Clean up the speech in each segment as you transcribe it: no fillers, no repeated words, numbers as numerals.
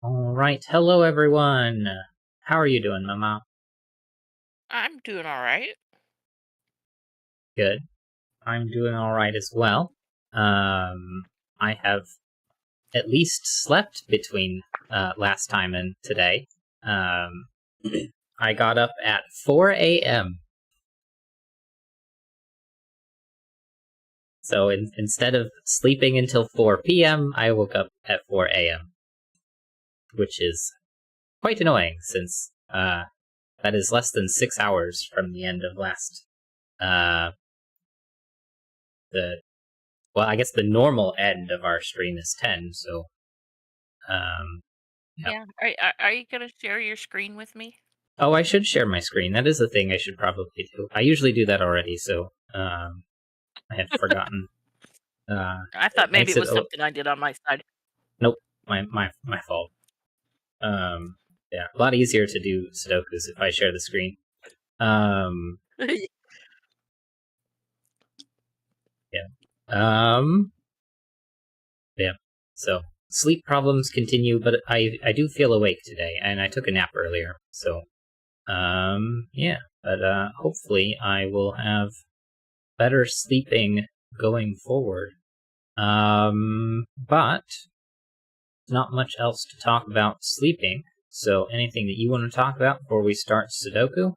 All right. Hello, everyone. How are you doing, Mama? I'm doing all right. Good. I'm doing all right as well. I have at least slept between last time and today. Um, I got up at 4 a.m. So instead of sleeping until 4 p.m., I woke up at 4 a.m., which is quite annoying since that is less than 6 hours from the end of last uh, the well, I guess the normal end of our stream is 10, so, um, yeah. Yeah. Are you gonna share your screen with me? Oh, I should share my screen. That is a thing I should probably do. I usually do that already, so, I had forgotten. I It thought maybe makes it it was something I did on my side. nope, my fault. Um, yeah, a lot easier to do Sudokus if I share the screen. Um, yeah. Um, yeah. So, sleep problems continue, but I do feel awake today, and I took a nap earlier, so yeah, but hopefully I will have better sleeping going forward. But not much else to talk about sleeping. So anything that you want to talk about before we start Sudoku?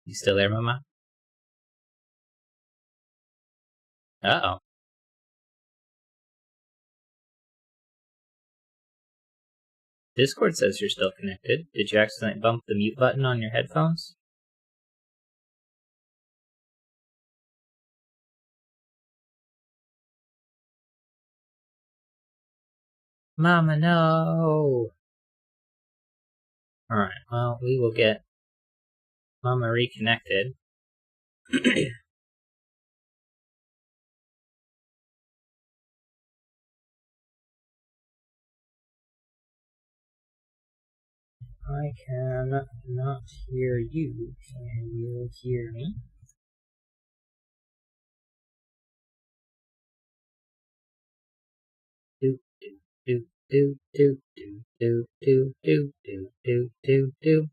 You still there, Mama? Uh-oh. Discord says you're still connected. Did you accidentally bump the mute button on your headphones? Mama, no! Alright, well, we will get Mama reconnected. I can not hear you. Can you hear me? Do do do do do do do do do do do do.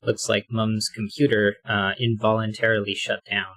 Looks like Mum's computer involuntarily shut down.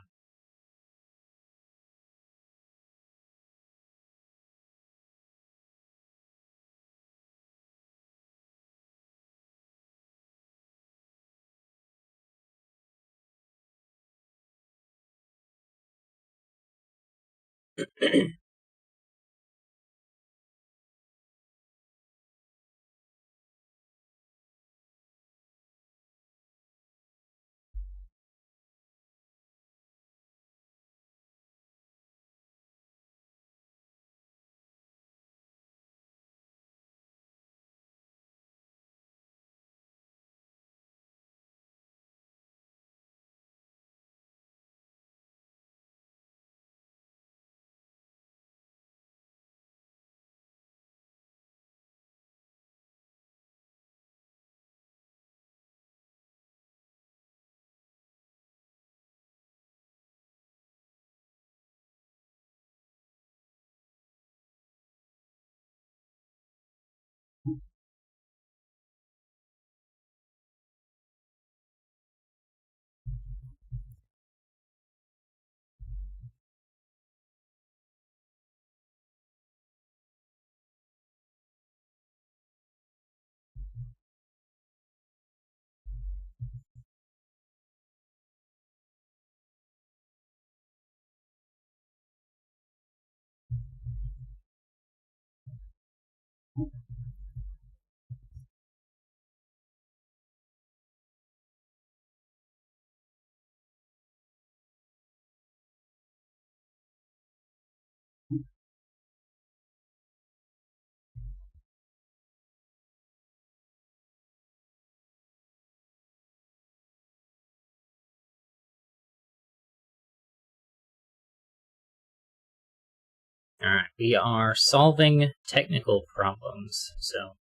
Alright, we are solving technical problems, so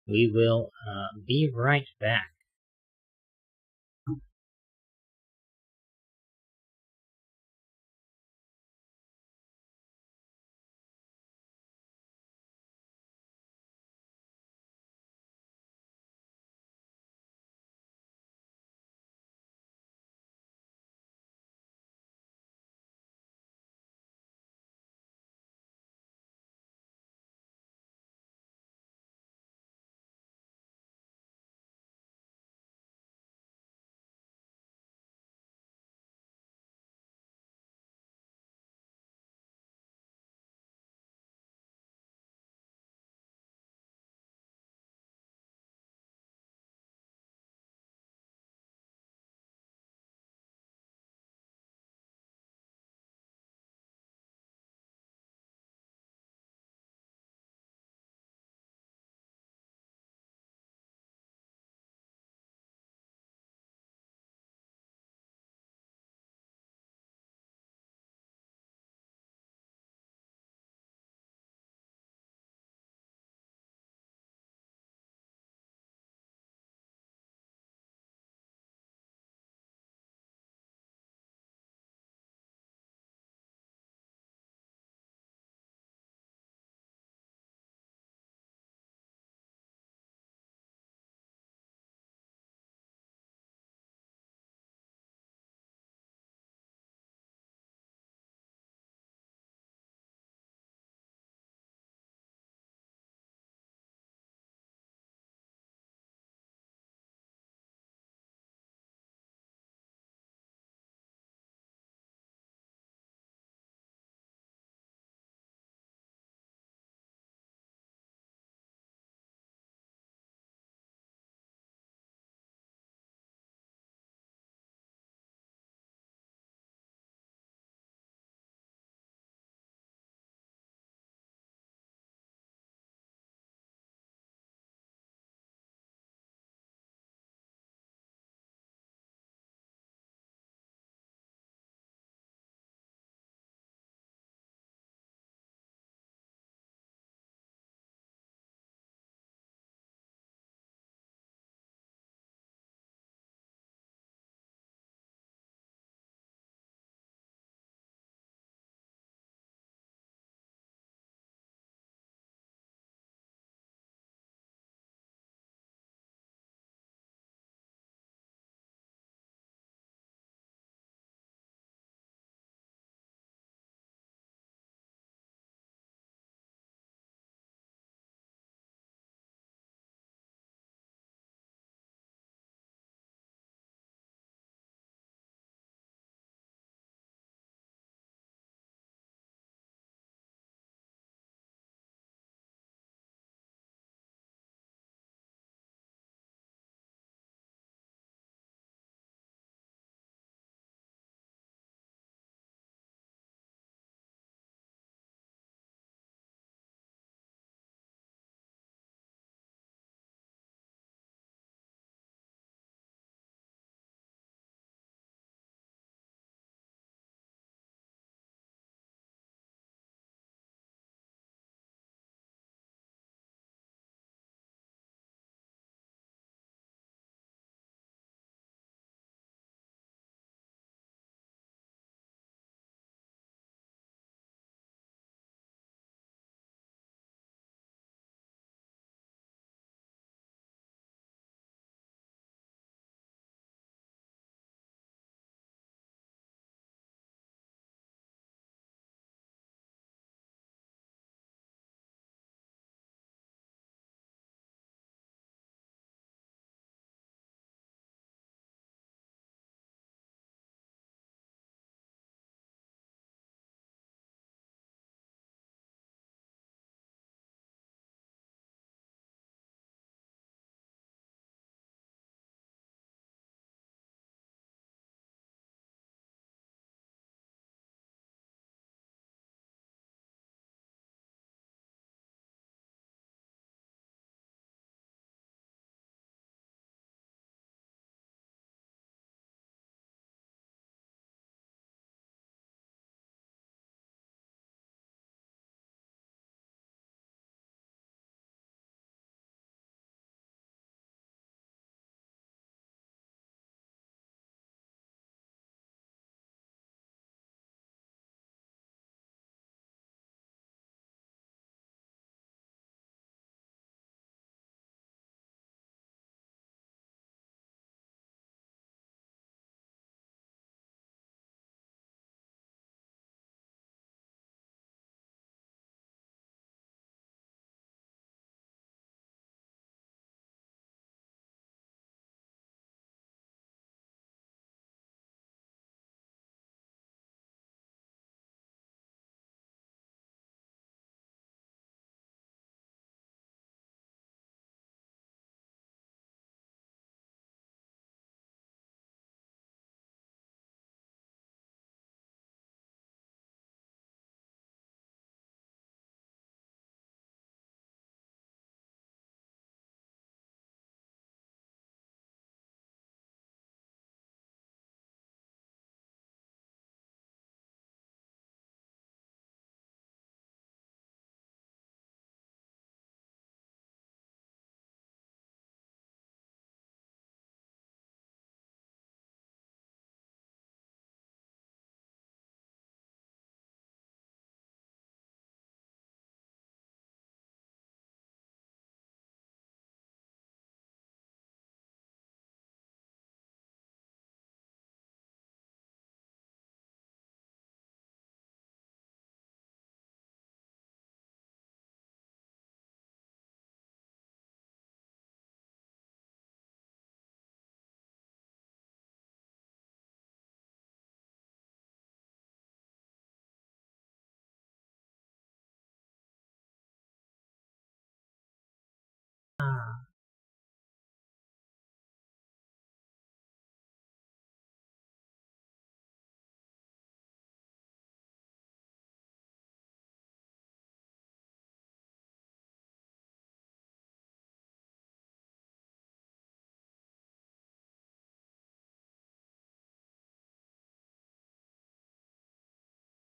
we will be right back.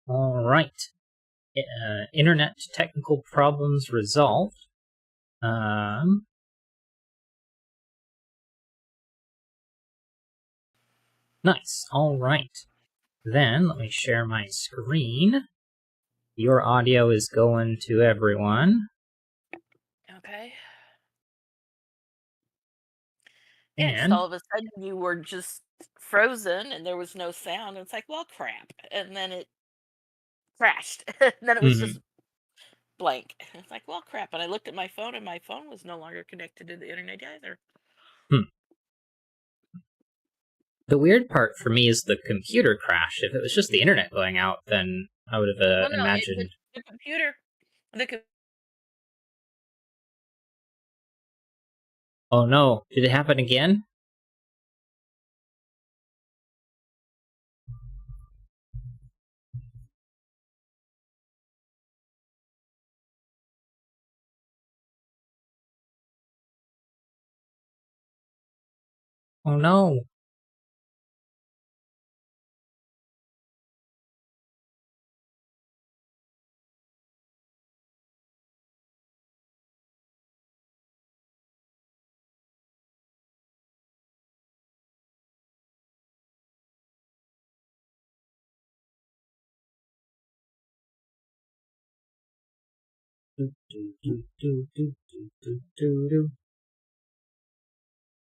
All right. Internet technical problems resolved. Nice. All right. Then let me share my screen. Your audio is going to everyone. Okay. Yeah, just And all of a sudden you were just frozen and there was no sound. And it's like, well, crap. And then it crashed. And then it was just blank. It's like, well, crap. And I looked at my phone and my phone was no longer connected to the internet either. hmm. The weird part for me is the computer crash. If it was just the internet going out, then I would have Well, no, imagined. the computer, the co- Oh no, did it happen again? Oh no.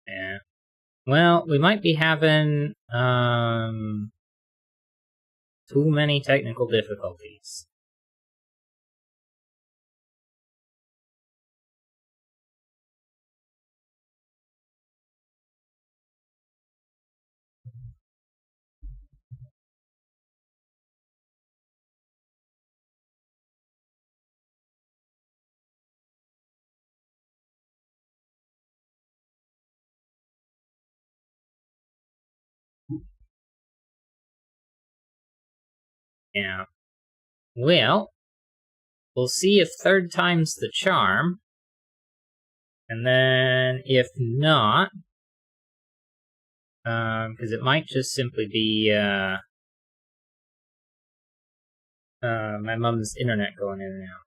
Yeah. Well, we might be having too many technical difficulties. Yeah. Well, we'll see if third time's the charm. And then if not, because it might just simply be my mom's internet going in and out.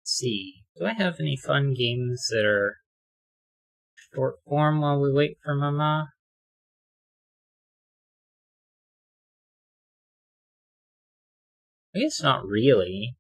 Let's see. Do I have any fun games that are short form while we wait for Mama? I guess not really.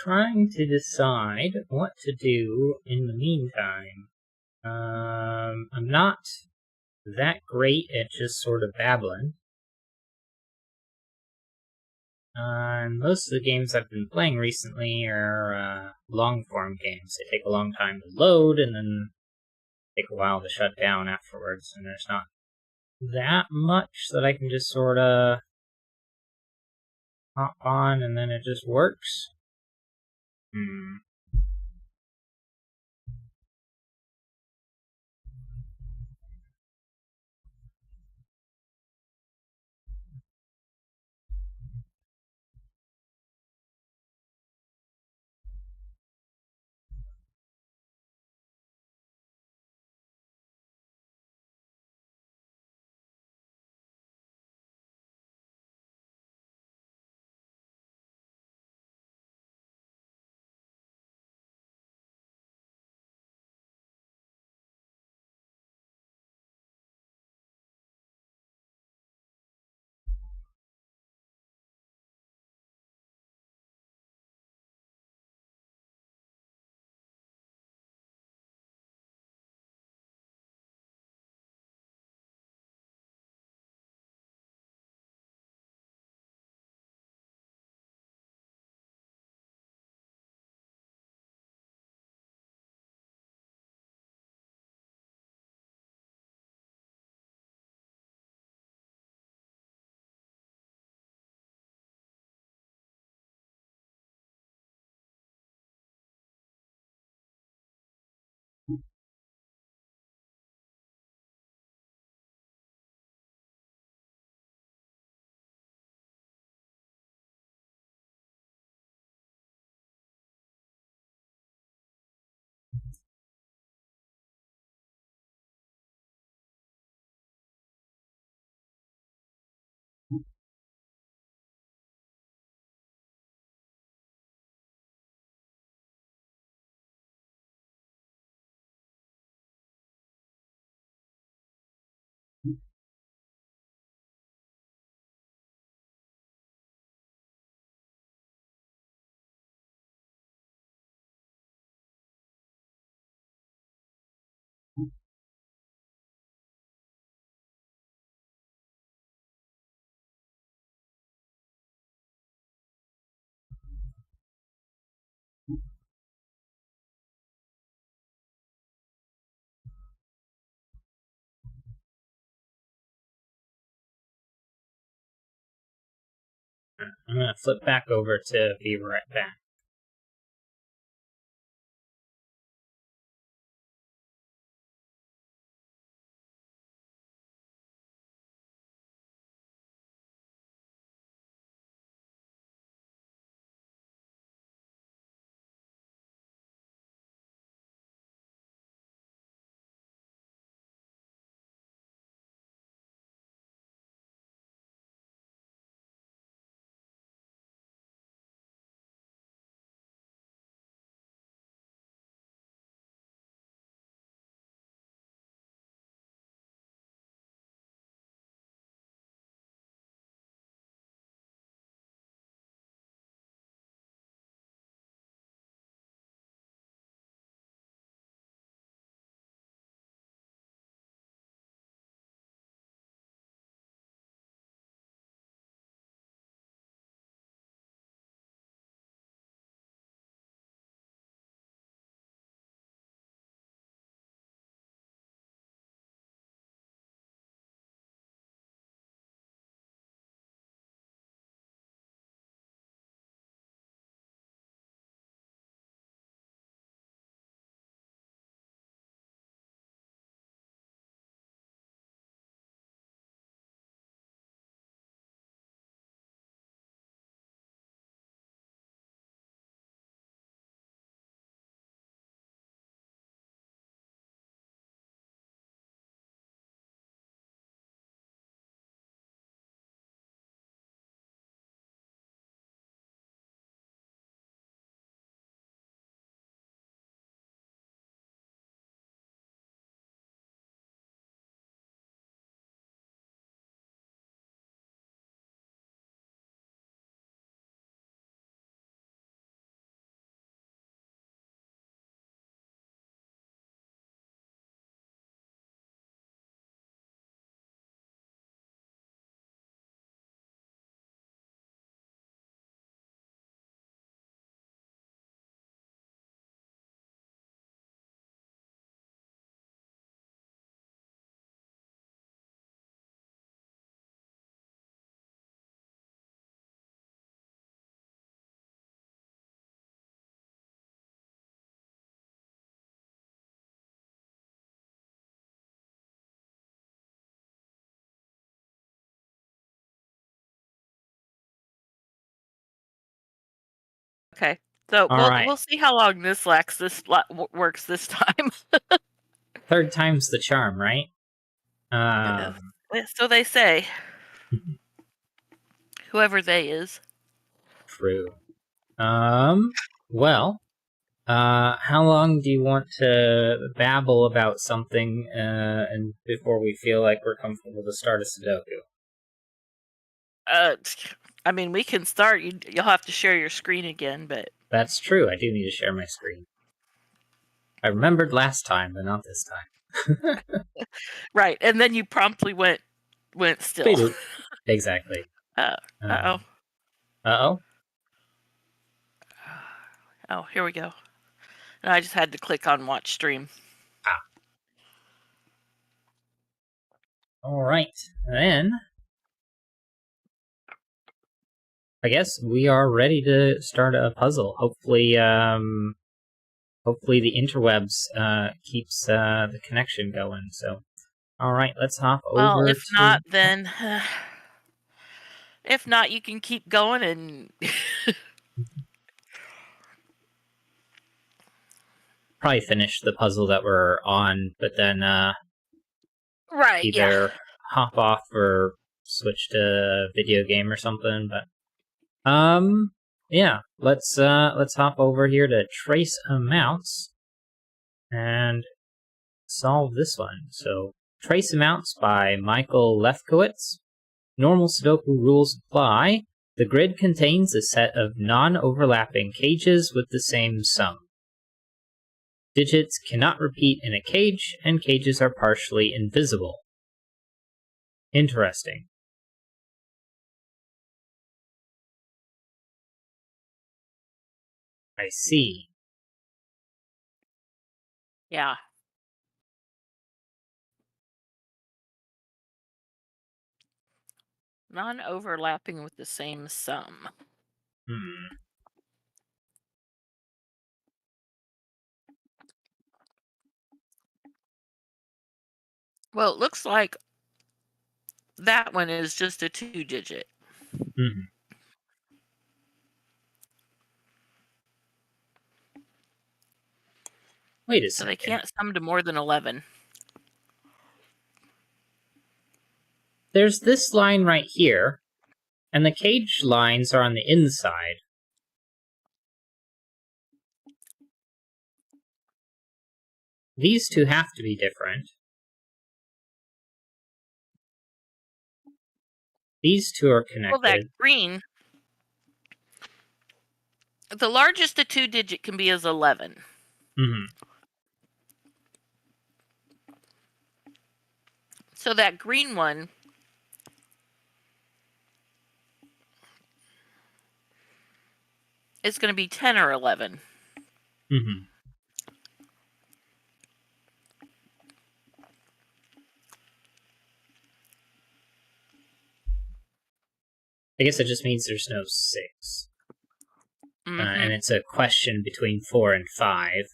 trying to decide what to do in the meantime. I'm not that great at just sort of babbling. And most of the games I've been playing recently are long-form games. They take a long time to load and then take a while to shut down afterwards, and there's not that much that I can just sort of hop on and then it just works. I'm gonna flip back over to be right back. Okay. So All right. we'll see how long this works this time. Third time's the charm, right? Uh, so they say, whoever they is. True. Well, how long do you want to babble about something, and before we feel like we're comfortable to start a Sudoku? I mean, we can start. You'll have to share your screen again, but That's true. I do need to share my screen. I remembered last time, but not this time. right. And then you promptly went still. Exactly. Uh oh. Uh-oh. Oh, here we go. And I just had to click on watch stream. Ah. All right. Then I guess we are ready to start a puzzle. Hopefully, hopefully the interwebs keeps the connection going. So, all right, let's hop Well, over if to. not, then if not, you can keep going and Probably finish the puzzle that we're on, but then right, yeah. either hop off or switch to video game or something. But yeah, let's hop over here to trace amounts and solve this one. So, trace amounts by Michael Lefkowitz. Normal Sudoku rules apply. The grid contains a set of non-overlapping cages with the same sum. Digits cannot repeat in a cage, and cages are partially invisible. Interesting. I see. Yeah. Non-overlapping with the same sum. Hmm. Well, it looks like that one is just a 2-digit. Hmm. Wait a So they second. can't sum to more than 11. There's this line right here, and the cage lines are on the inside. These two have to be different. These two are Well, that connected. green, the largest a 2-digit can be is 11. Hmm. So that green one is going to be 10 or 11. Hmm. I guess it just means there's no 6. And it's a question between 4 and 5.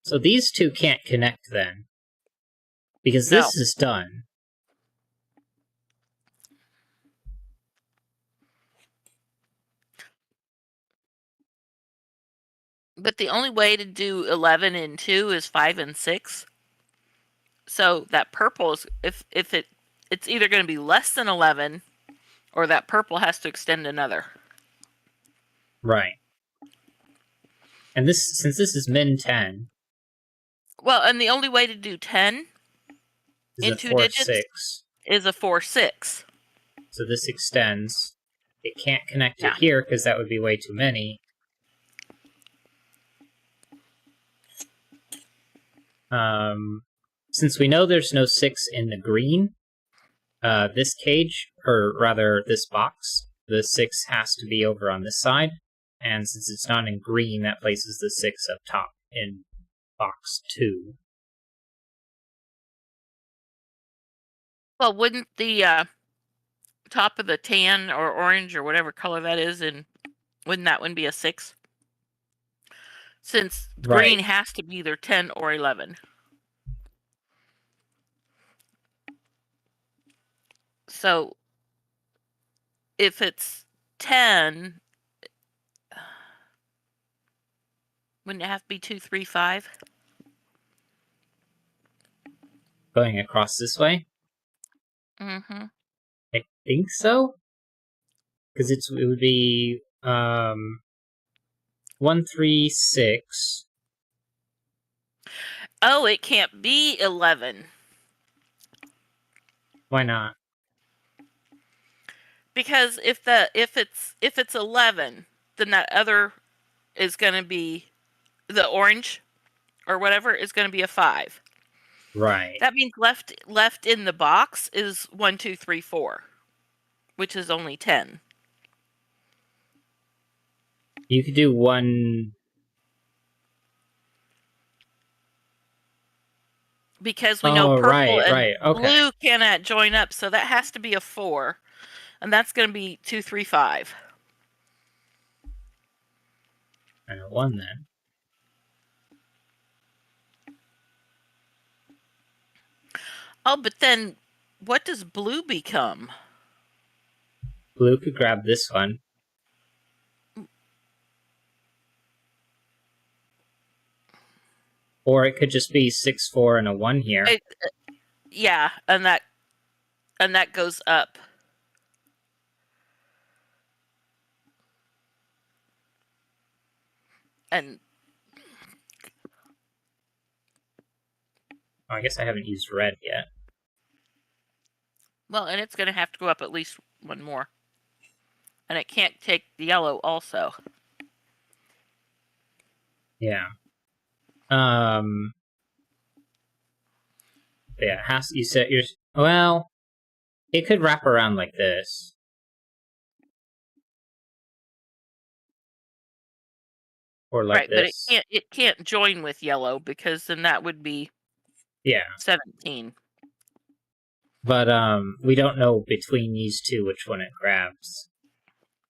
So these two can't connect then. Because No. this is done. But the only way to do 11 and 2 is 5 and 6. So that purple is, if it's either going to be less than 11 or that purple has to extend another. Right. And this, since this is min 10, Well, and the only way to do 10 is in a 2 4 digits 6. is a 4-6. So this extends. It can't connect it Yeah. here because that would be way too many. Since we know there's no 6 in the green, this cage, or rather this box, the 6 has to be over on this side. And since it's not in green, that places the 6 up top in box 2. Well, wouldn't the top of the tan or orange or whatever color that is, and wouldn't that one be a 6? Since Right. green has to be either 10 or 11. So if it's 10, wouldn't it have to be 2, 3, 5? Going across this way? Mm-hmm. I think so. Because it would be 1, 3, 6. Oh, it can't be 11. Why not? Because if it's 11, then that other is going to be the orange or whatever is going to be a 5. Right. That means left in the box is 1, 2, 3, 4, which is only 10. You could do 1. Because we know Oh, purple right, and right. Okay. blue cannot join up, so that has to be a 4. And that's going to be 2, 3, 5. I know 1 then. Oh, but then what does blue become? Blue could grab this one. Or it could just be 6, 4, and a 1 here. Yeah, and that goes up. And Oh, I guess I haven't used red yet. well, and it's going to have to go up at least one more. And it can't take the yellow also. Yeah. Yeah, you said you're. Well, it could wrap around like this. Or like Right, but this. it can't join with yellow because then that would be Yeah. 17. But we don't know between these two which one it grabs.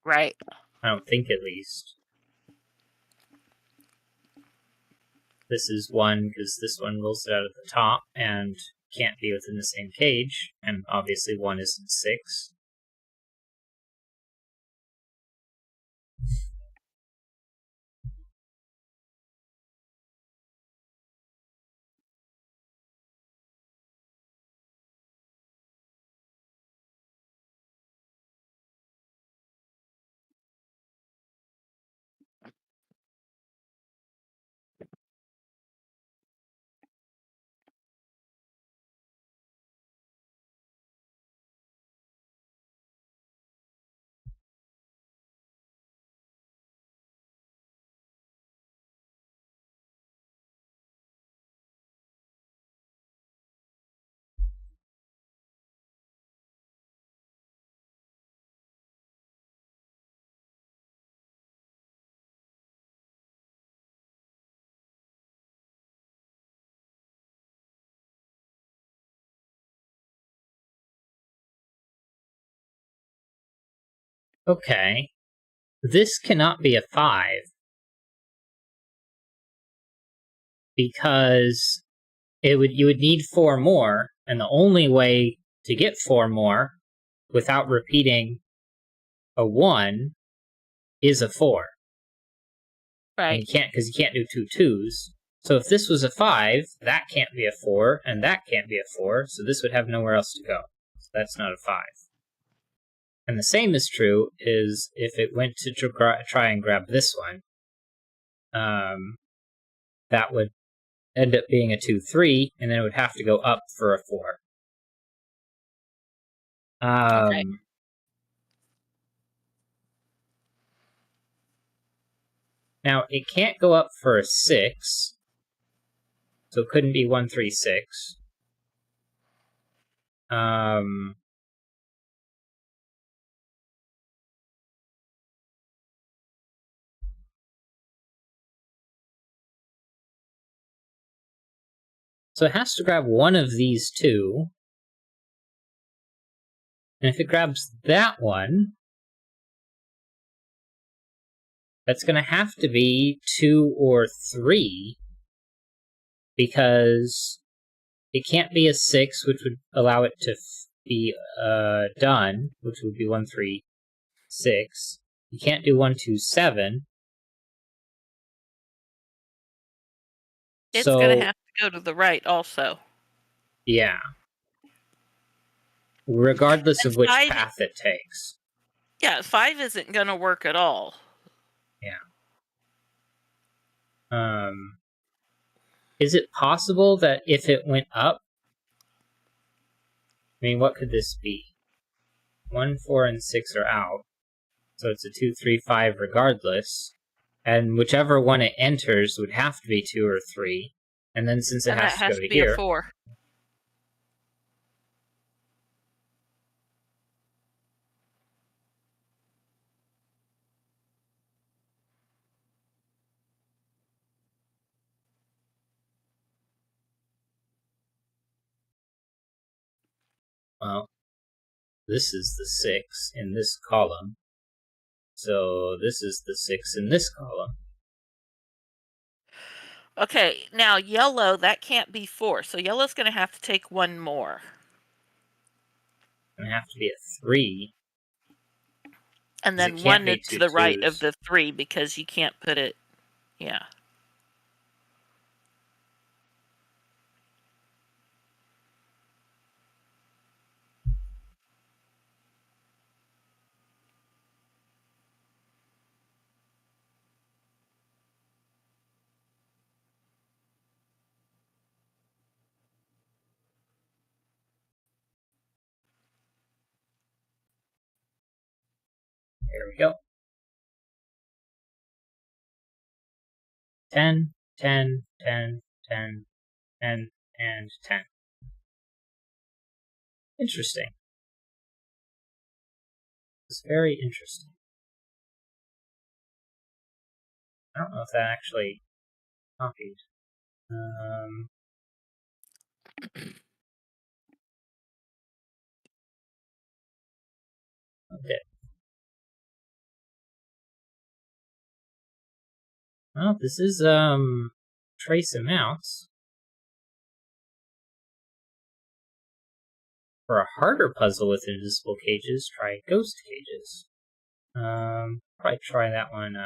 Right. I don't think, at least. This is 1 because this one rolls it out at the top and can't be within the same page, and obviously 1 isn't 6. Okay. This cannot be a 5. Because you would need 4 more, and the only way to get 4 more without repeating a 1 is a 4. And Right. because you can't do 2 2s. So if this was a 5, that can't be a 4, and that can't be a 4, so this would have nowhere else to go. So that's not a 5. And the same is true is if it went to try and grab this one, that would end up being a 2 3, and then it would have to go up for a 4. Okay. Now, it can't go up for a 6, so it couldn't be 1 3 6. So it has to grab one of these two. And if it grabs that one, that's going to have to be 2 or 3, because it can't be a 6, which would allow it to be done, which would be 1 3 6. You can't do 1, 2, 7. It's going to So, have to go to the right also. yeah. Regardless And of which 5, path it takes. yeah, 5 isn't going to work at all. Yeah. Is it possible that if it went up, I mean, what could this be? 1, 4, and 6 are out. So it's a 2, 3, 5 regardless. And whichever one it enters would have to be 2 or 3. And then since it And that has to has go to to be a here... 4. Well, this is the 6 in this column. So this is the 6 in this column. Okay, now yellow, that can't be 4. So yellow's going to have to take 1 more. It's going to have to be a 3. And then 1 is to the right of the 3 because you can't put it, yeah. There we go. 10, 10, 10, 10, 10, and 10. Interesting. It's very interesting. I don't know if that actually copied. Okay. Well, this is trace amounts. For a harder puzzle with invisible cages, try ghost cages. Probably try that one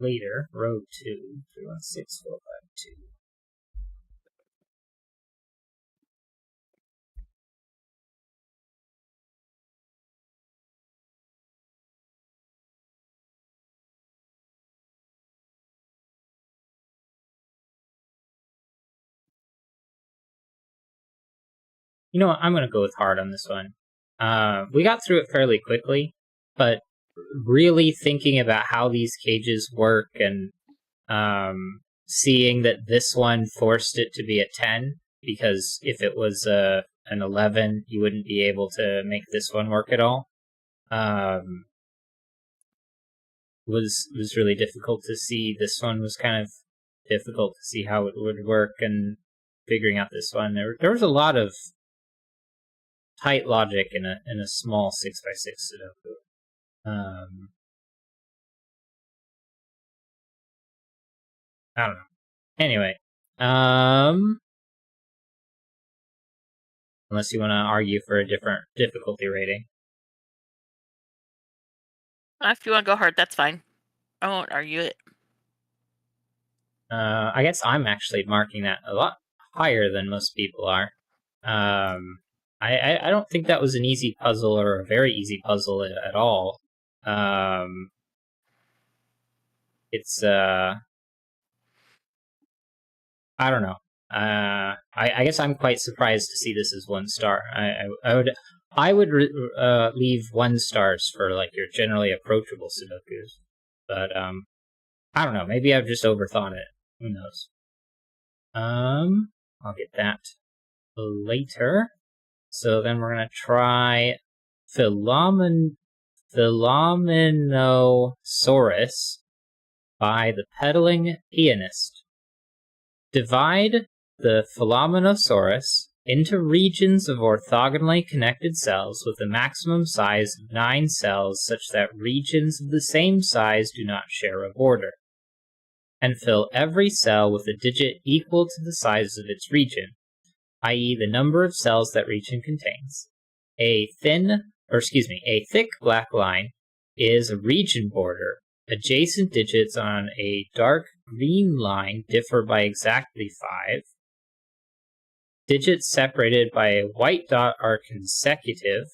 later. Row 2, 3, 1, 6, 4, 5, 2. You know what? I'm going to go with hard on this one. We got through it fairly quickly, but really thinking about how these cages work and seeing that this one forced it to be a 10, because if it was an 11, you wouldn't be able to make this one work at all. Was really difficult to see. This one was kind of difficult to see how it would work, and figuring out this one. There was a lot of tight logic in a small 6x6 Sudoku. I don't know. Anyway, unless you want to argue for a different difficulty rating. If you want to go hard, that's fine. I won't argue it. I guess I'm actually marking that a lot higher than most people are. I don't think that was an easy puzzle or a very easy puzzle at all. It's I don't know. I guess I'm quite surprised to see this as 1 star. I would leave 1 stars for like your generally approachable Sudokus, but I don't know. Maybe I've just overthought it. Who knows? I'll get that later. So then we're gonna try Philomenosaurus by the Pedaling Pianist. Divide the Philomenosaurus into regions of orthogonally connected cells with a maximum size of 9 cells such that regions of the same size do not share a border, and fill every cell with a digit equal to the size of its region, i.e. the number of cells that region contains. A thin a thick black line is a region border. Adjacent digits on a dark green line differ by exactly 5. Digits separated by a white dot are consecutive.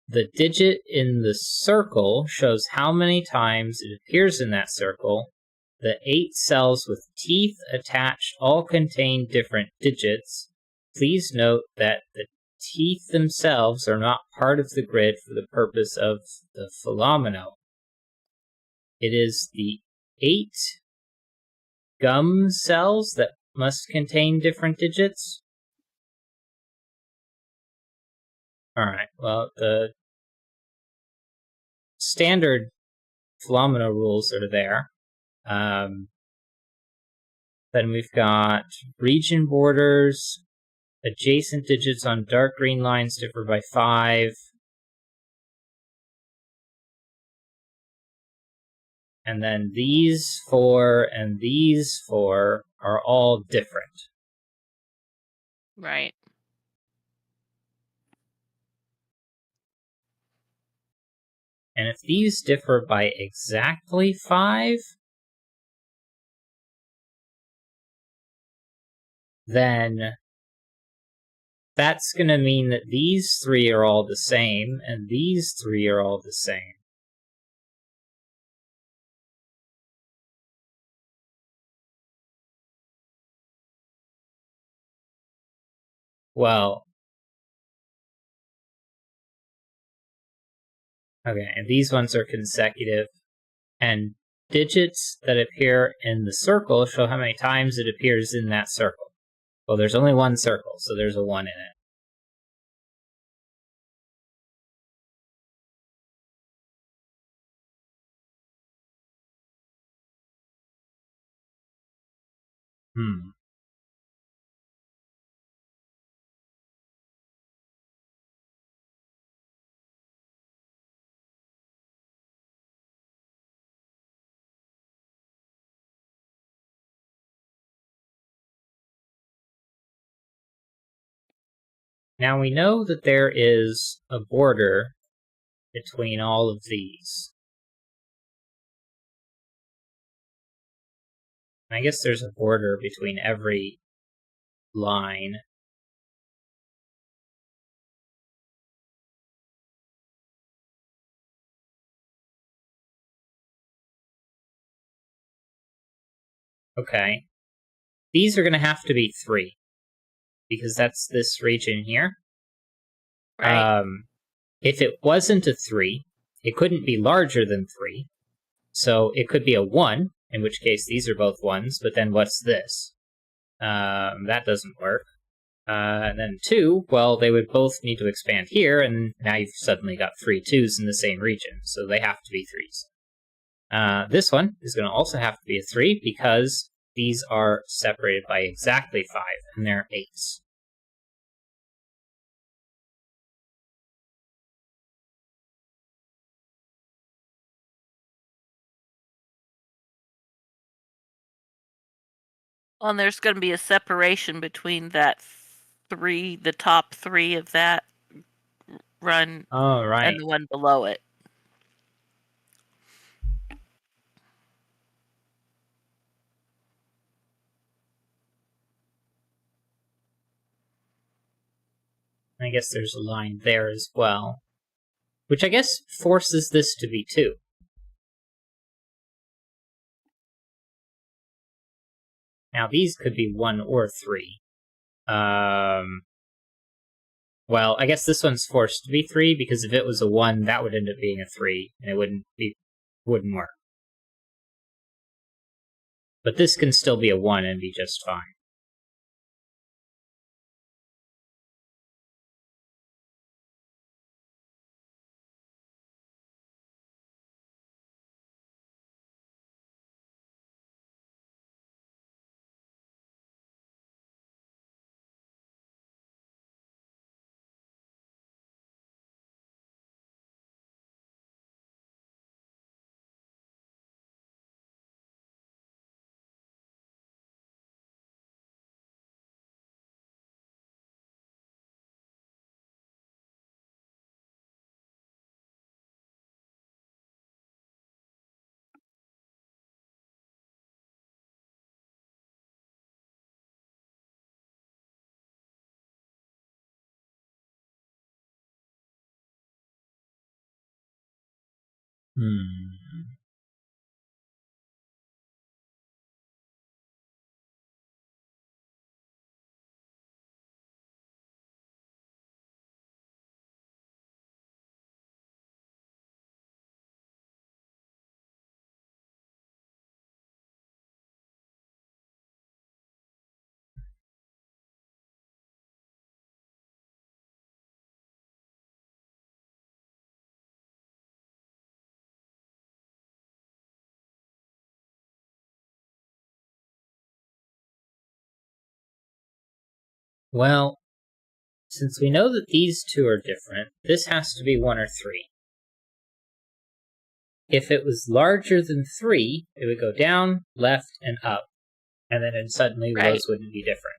The digit in the circle shows how many times it appears in that circle. The 8 cells with teeth attached all contain different digits. Please note that the teeth themselves are not part of the grid for the purpose of the philomeno. It is the 8 gum cells that must contain different digits. Alright, well, the standard philomeno rules are there. Then we've got region borders. Adjacent digits on dark green lines differ by 5. And then these 4 and these 4 are all different. Right. And if these differ by exactly 5, then that's going to mean that these 3 are all the same, and these 3 are all the same. Well, okay, and these ones are consecutive, and digits that appear in the circle show how many times it appears in that circle. Well, there's only one circle, so there's a 1 in it. Now we know that there is a border between all of these. I guess there's a border between every line. Okay. These are going to have to be 3, because that's this region here. Right. If it wasn't a 3, it couldn't be larger than 3. So it could be a 1, in which case these are both 1s, but then what's this? That doesn't work. And then 2, well, they would both need to expand here, and now you've suddenly got 3 2s in the same region, so they have to be 3s. This one is going to also have to be a 3, because these are separated by exactly 5, and they're 8s. Well, and there's going to be a separation between that 3, the top 3 of that run, Oh, right. and the one below it. I guess there's a line there as well, which I guess forces this to be 2. Now these could be 1 or 3. Well, I guess this one's forced to be 3, because if it was a 1, that would end up being a 3, and it wouldn't work. But this can still be a 1 and be just fine. Hmm. Well, since we know that these two are different, this has to be 1 or 3. If it was larger than 3, it would go down, left, and up. And then suddenly Right. those wouldn't be different.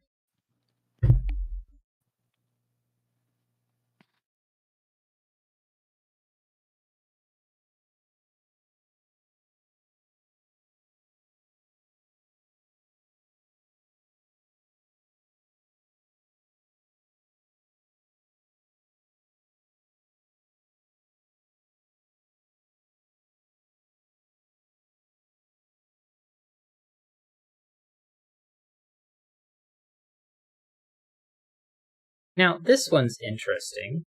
Now, this one's interesting.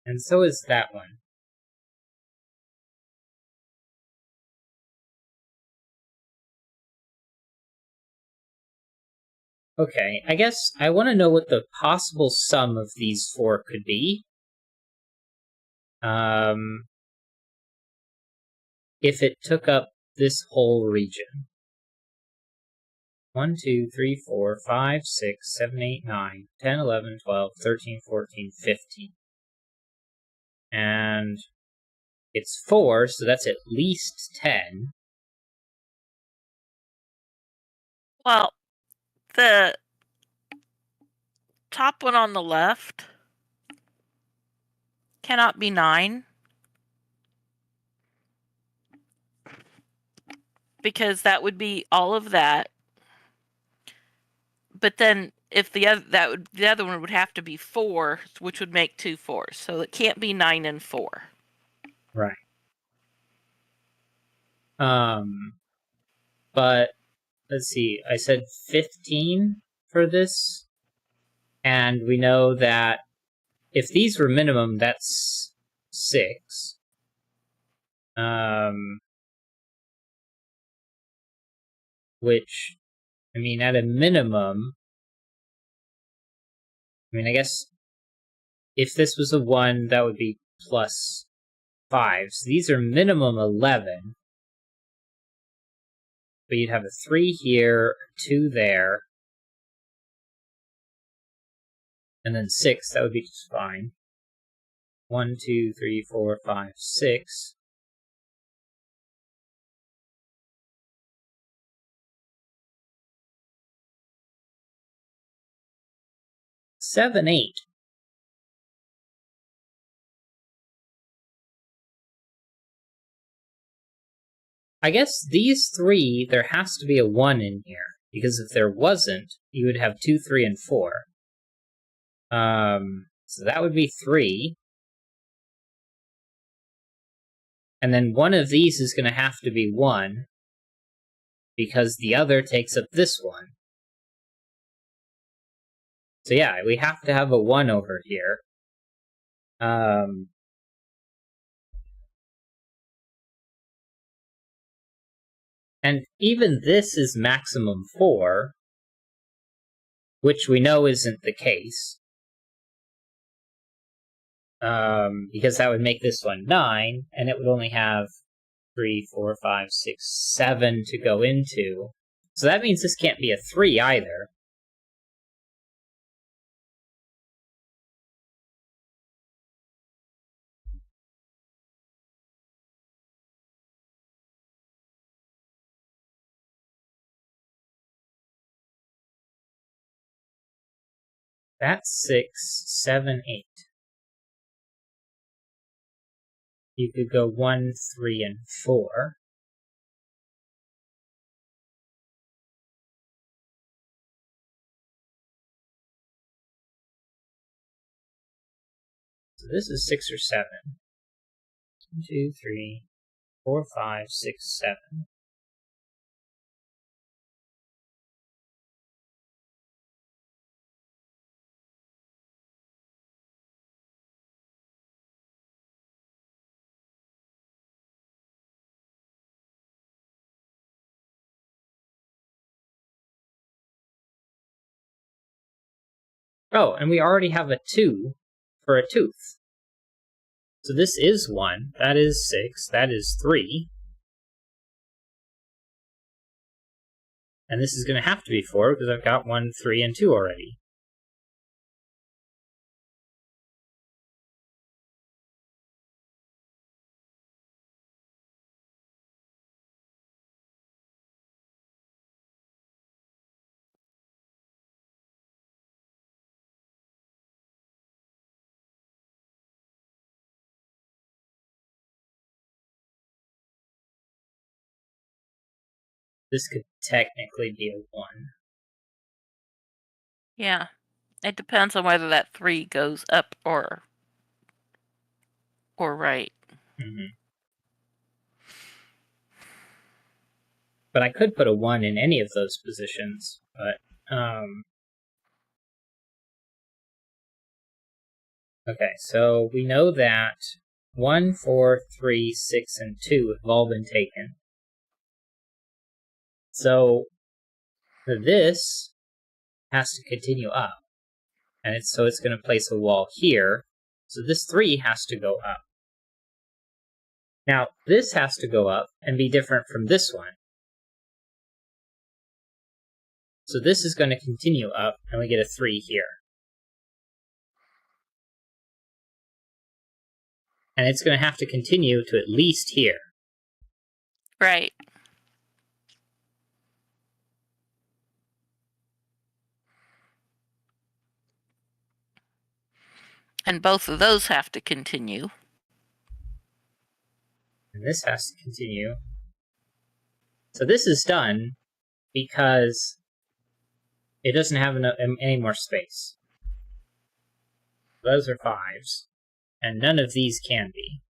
And so is that one. Okay, I guess I want to know what the possible sum of these 4 could be. If it took up this whole region. 1, 2, 3, 4, 5, 6, 7, 8, 9, 10, 11, 12, 13, 14, 15. And it's 4, so that's at least 10. Well, the top one on the left cannot be 9. Because that would be all of that. But then if the other one would have to be 4, which would make 2 4s. So it can't be 9 and 4. Right. But let's see. I said 15 for this, and we know that if these were minimum, that's 6. Which, I mean, at a minimum, I guess if this was a 1, that would be plus 5. So these are minimum 11. But you'd have a 3 here, 2 there, and then 6. That would be just fine. 1, 2, 3, 4, 5, 6. 7, 8. I guess these 3, there has to be a 1 in here. Because if there wasn't, you would have 2, 3, and 4. So that would be 3. And then one of these is going to have to be 1. Because the other takes up this one. So yeah, we have to have a 1 over here. And even this is maximum 4, which we know isn't the case. Because that would make this one 9, and it would only have 3, 4, 5, 6, 7 to go into. So that means this can't be a 3 either. That's 6, 7, 8. You could go 1, 3, and 4. So this is 6 or 7. 1, 2, 3, 4, 5, 6, 7. Oh, and we already have a 2 for a tooth. So this is 1, that is 6, that is 3. And this is going to have to be 4 because I've got 1, 3, and 2 already. This could technically be a 1. Yeah. It depends on whether that 3 goes up or right. Mm-hmm. But I could put a 1 in any of those positions, but okay, so we know that 1, 4, 3, 6, and 2 have all been taken. So this has to continue up. And it's going to place a wall here. So this 3 has to go up. Now, this has to go up and be different from this one. So this is going to continue up, and we get a 3 here. And it's going to have to continue to at least here. Right. And both of those have to continue. And this has to continue. So this is done because it doesn't have any more space. Those are 5s, and none of these can be.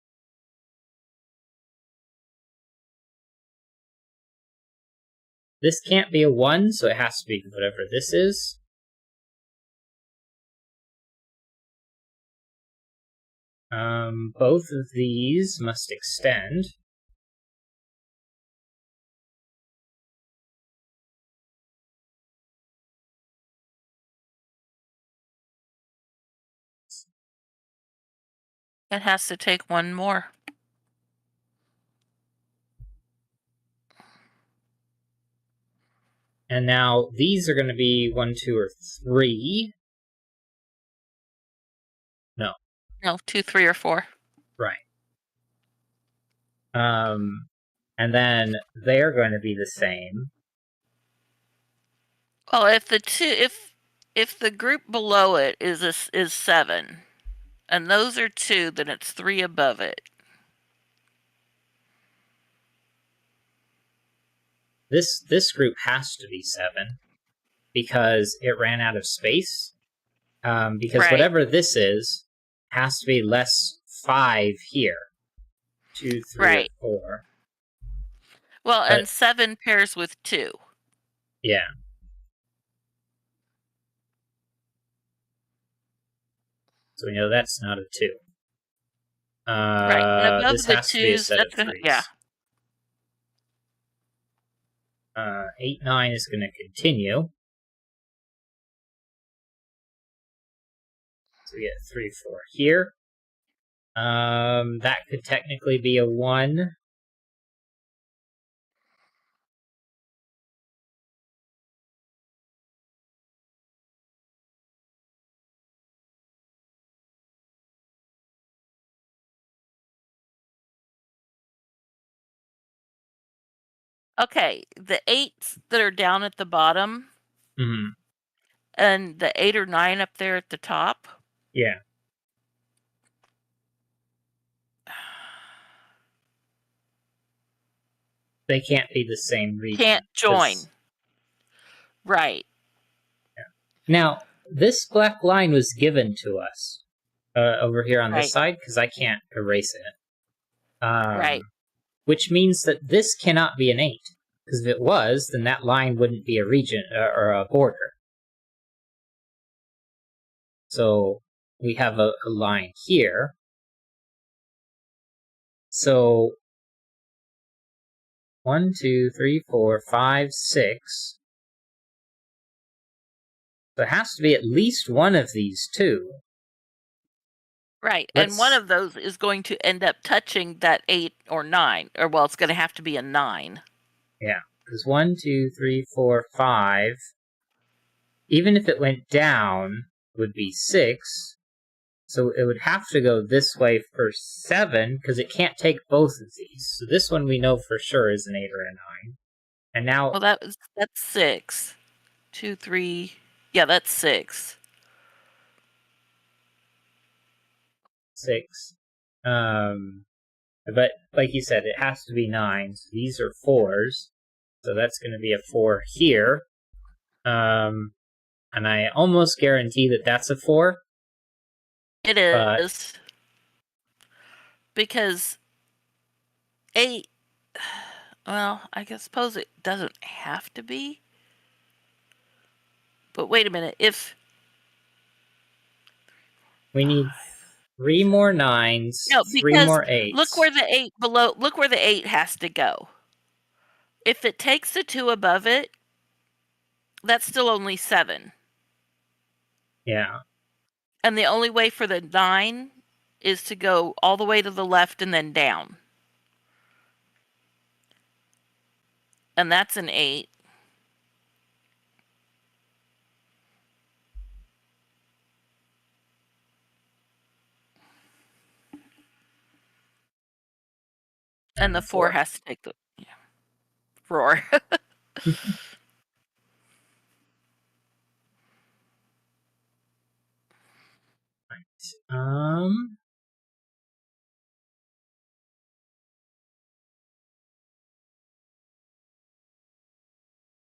This can't be a 1, so it has to be whatever this is. Both of these must extend. It has to take 1 more. And now these are going to be 1, 2, or 3. No. No, 2, 3, or 4. Right. And then they're going to be the same. Well, if the group below it is 7, and those are 2, then it's 3 above it. This group has to be 7 because it ran out of space. Because right. whatever this is has to be less 5 here. 2, 3, right. or 4. Well, and 7 pairs with 2. Yeah. So we know that's not a 2. Right. And above this the has to be a 2s, set of that's 3s. yeah. 8, 9 is going to continue. So we get 3, 4 here. That could technically be a 1. Okay, the 8s that are down at the bottom, and the 8 or 9 up there at the top. Yeah. They can't be the same region. Can't join. Right. Yeah. Now, this black line was given to us over here on this side because I can't erase it. Right. Which means that this cannot be an 8. Because if it was, then that line wouldn't be a region or a border. So we have a line here. So 1, 2, 3, 4, 5, 6. So it has to be at least one of these two. Right. And one of those is going to end up touching that 8 or 9. Or, well, it's going to have to be a 9. Yeah. Because 1, 2, 3, 4, 5. Even if it went down, would be 6. So it would have to go this way for 7, because it can't take both of these. So this one we know for sure is an 8 or a 9. And now... Well, that's 6. 2, 3... Yeah, that's 6. 6. But like you said, it has to be 9. So these are 4s. So that's going to be a 4 here. And I almost guarantee that that's a 4. It is. Because 8... Well, I suppose it doesn't have to be. But wait a minute. If... We need 3 more 9s, no, 3 more 8s. Look where the 8 below... Look where the 8 has to go. If it takes the 2 above it, that's still only 7. Yeah. And the only way for the 9 is to go all the way to the left and then down. And that's an 8. And the 4 has to take the roar.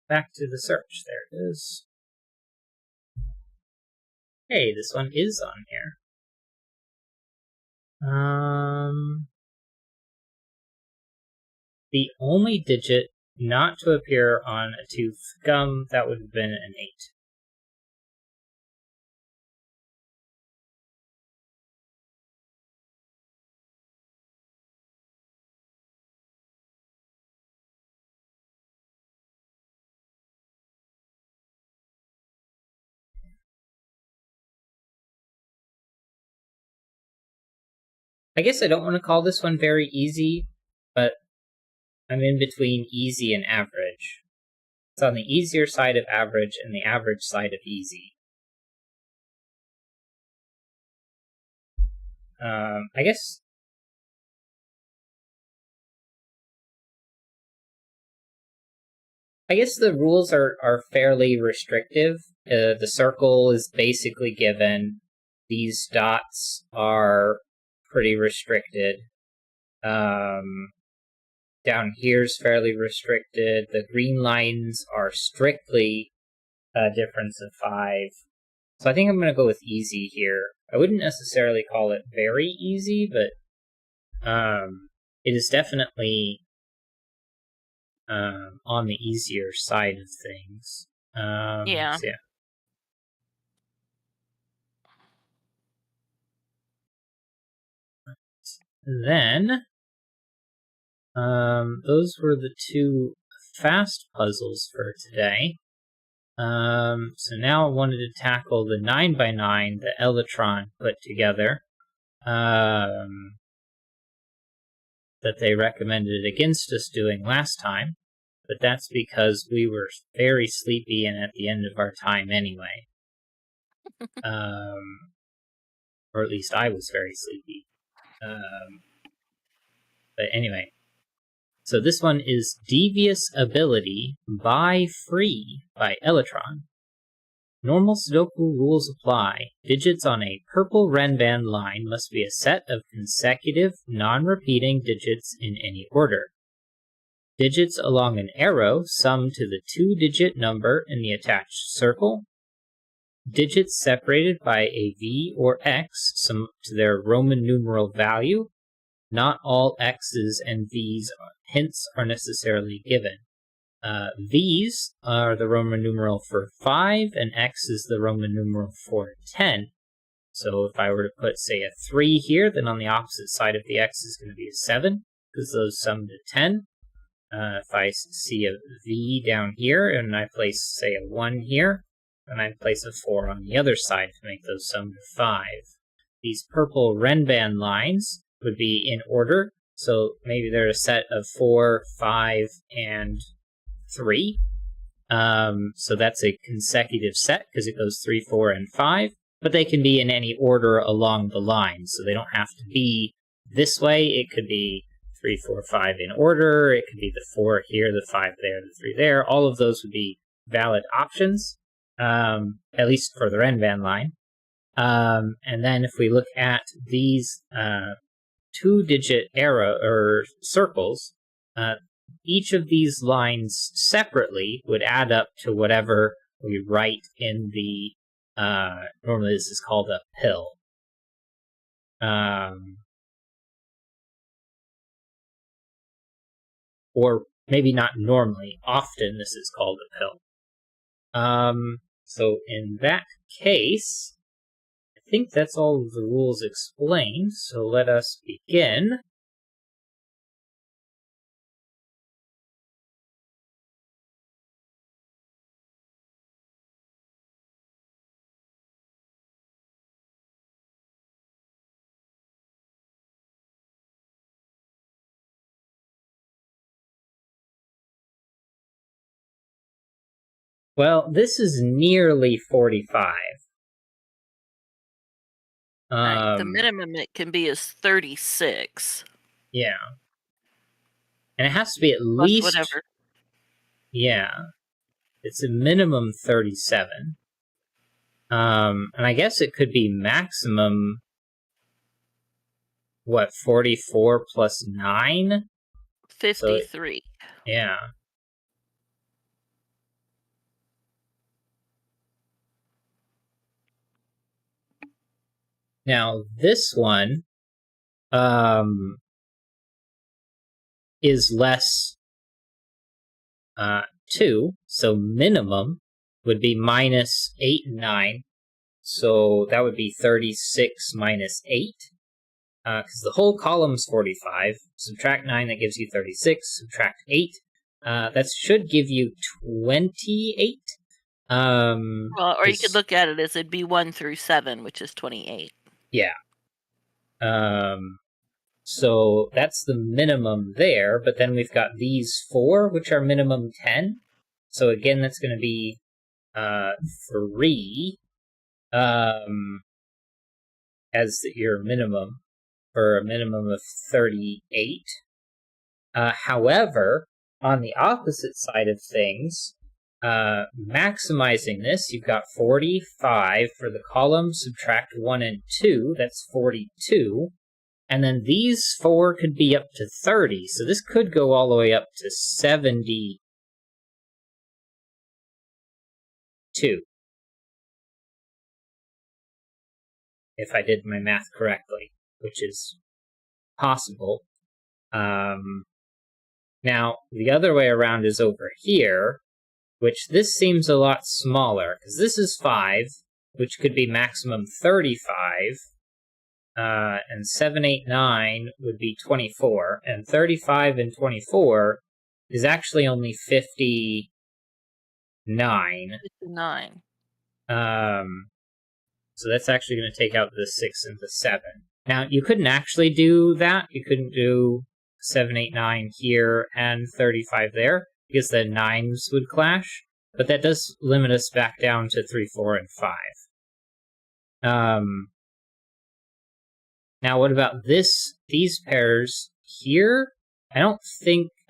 Back to the search. There it is. Hey, this one is on here. The only digit not to appear on a tooth gum, that would have been an 8. I guess I don't want to call this one very easy, but I'm in between easy and average. It's on the easier side of average and the average side of easy. I guess the rules are fairly restrictive. The circle is basically given. These dots are pretty restricted. Down here's fairly restricted. The green lines are strictly a difference of 5. So I think I'm going to go with easy here. I wouldn't necessarily call it very easy, but it is definitely on the easier side of things. Yeah. So yeah. Then, those were the 2 fast puzzles for today. So now I wanted to tackle the 9x9 that Elytron put together, that they recommended against us doing last time, but that's because we were very sleepy and at the end of our time anyway. Or at least I was very sleepy. But anyway, so this one is Devious Ability Buy Free by Elytron. Normal Sudoku rules apply. Digits on a purple Renban line must be a set of consecutive, non-repeating digits in any order. Digits along an arrow sum to the 2-digit number in the attached circle. Digits separated by a V or X sum to their Roman numeral value. not all x's and v's hints are necessarily given. V's are the Roman numeral for 5, and x is the Roman numeral for 10. So if I were to put, say, a 3 here, then on the opposite side of the x is going to be a 7, because those sum to 10. If I see a V down here, and I place, say, a 1 here, then I place a 4 on the other side to make those sum to 5. These purple Renban lines would be in order, so maybe they're a set of 4, 5, and 3. So that's a consecutive set, because it goes 3, 4, and 5. But they can be in any order along the line, so they don't have to be this way. It could be 3, 4, 5 in order. It could be the 4 here, the 5 there, the 3 there. All of those would be valid options, at least for the Renban line. And then if we look at these 2-digit arrow or circles, each of these lines separately would add up to whatever we write in the normally this is called a pill. Or maybe not normally, often this is called a pill. So in that case, I think that's all of the rules explained, so let us begin. Well, this is nearly 45. The minimum it can be is 36. Yeah. And it has to be at Plus least... whatever. Yeah. It's a minimum 37. And I guess it could be maximum, 44 plus 9? 53. So, yeah. Now, this one is less 2, so minimum would be minus 8 and 9. So that would be 36 minus 8. Because the whole column's 45. Subtract 9, that gives you 36. Subtract 8. That should give you 28. Well, or you could look at it as it'd be 1 through 7, which is 28. Yeah. So that's the minimum there, but then we've got these 4, which are minimum 10. So again, that's going to be 3 as your minimum for a minimum of 38. However, on the opposite side of things, maximizing this, you've got 45 for the column, subtract 1 and 2, that's 42. And then these 4 could be up to 30, so this could go all the way up to 72. If I did my math correctly, which is possible. Now, the other way around is over here, which this seems a lot smaller, because this is 5, which could be maximum 35, and 7, 8, 9 would be 24, and 35 and 24 is actually only 59. 59. So that's actually going to take out the 6 and the 7. Now, you couldn't actually do that. You couldn't do 7, 8, 9 here and 35 there, because the 9s would clash. But that does limit us back down to 3, 4, and 5. Now, what about these pairs here? I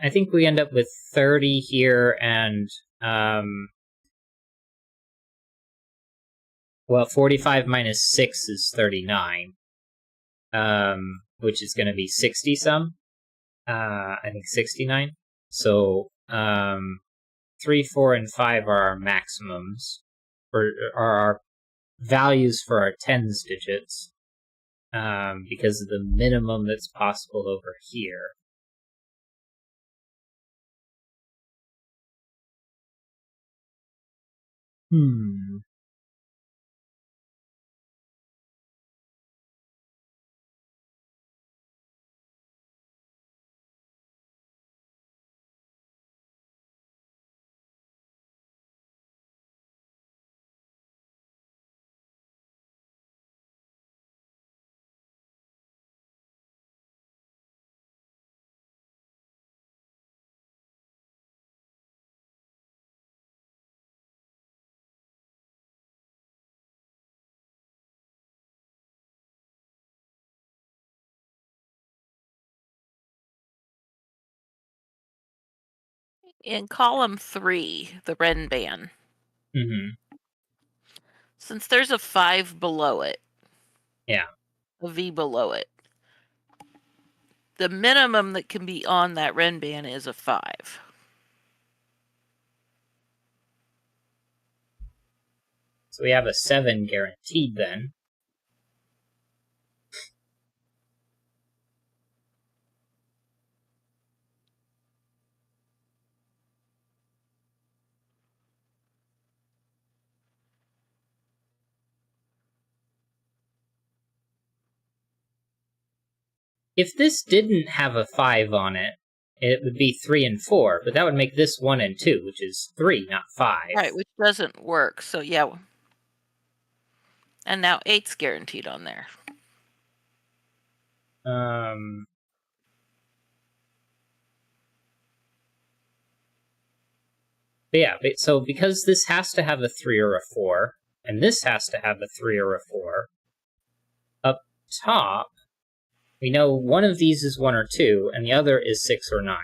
think we end up with 30 here and, 45 minus 6 is 39, which is going to be 60-some. I think 69. So, 3, 4, and 5 are our maximums, or are our values for our tens digits. because of the minimum that's possible over here. In column 3, the Renban, since there's a 5 below it, Yeah. a V below it, the minimum that can be on that Renban is a 5. So we have a 7 guaranteed then. If this didn't have a 5 on it, it would be 3 and 4, but that would make this 1 and 2, which is 3, not 5. Right, which doesn't work. So yeah. And now 8's guaranteed on there. But yeah, so because this has to have a 3 or a 4, and this has to have a 3 or a 4, up top, we know one of these is 1 or 2, and the other is 6 or 9.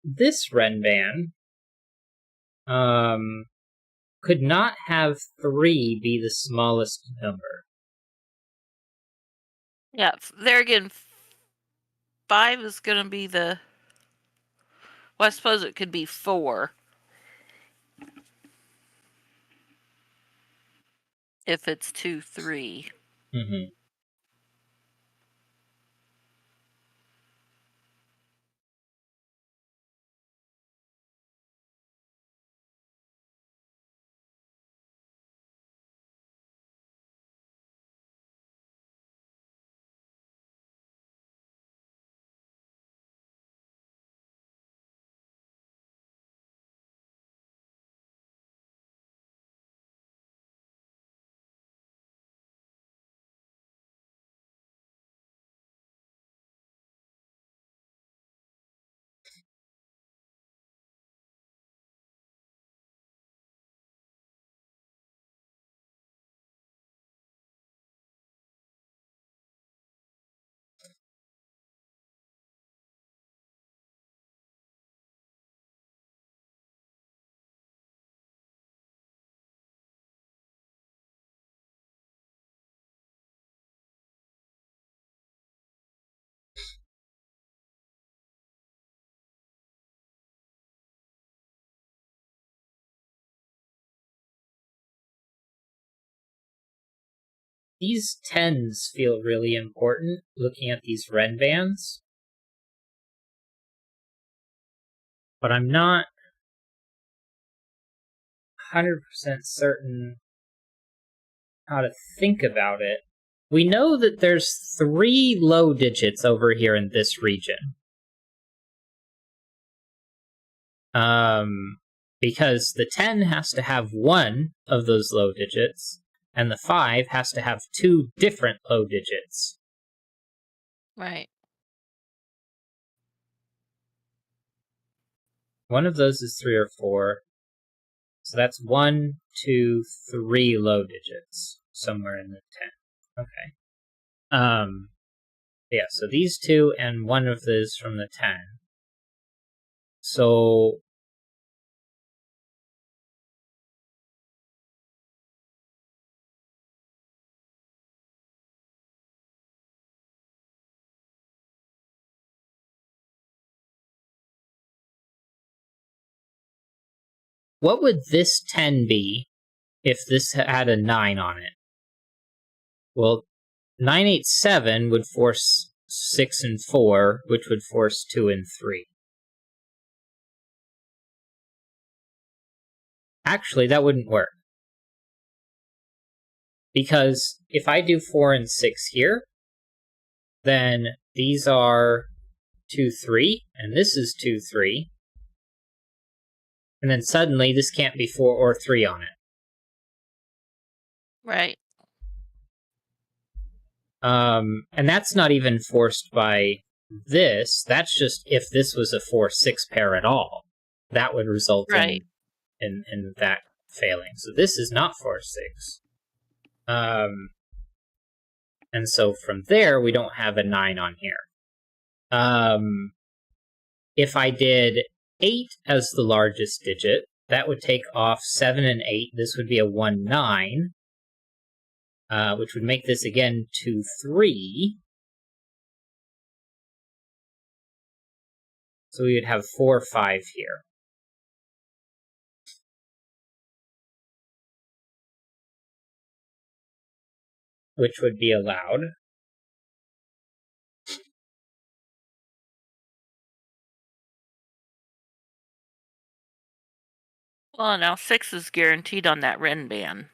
This Renban could not have 3 be the smallest number. Yeah, there again, 5 is going to be the... Well, I suppose it could be 4. If it's 2, 3. These 10s feel really important, looking at these Renbans. But I'm not 100% certain how to think about it. We know that there's 3 low digits over here in this region. Because the 10 has to have 1 of those low digits, and the 5 has to have 2 different low digits. Right. One of those is 3 or 4. So that's 1, 2, 3 low digits somewhere in the 10. Okay. Yeah, so these two and one of those from the 10. So what would this 10 be if this had a 9 on it? Well, 987 would force 6 and 4, which would force 2 and 3. Actually, that wouldn't work. Because if I do 4 and 6 here, then these are 2, 3, and this is 2, 3. And then suddenly this can't be 4 or 3 on it. Right. And that's not even forced by this. That's just if this was a 4-6 pair at all. That would result Right. in that failing. So this is not 4-6. And so from there, we don't have a 9 on here. If I did 8 as the largest digit, that would take off 7 and 8. This would be a 1, 9, which would make this again 2, 3. So we would have 4, 5 here. Which would be allowed. Well, now 6 is guaranteed on that Ren band.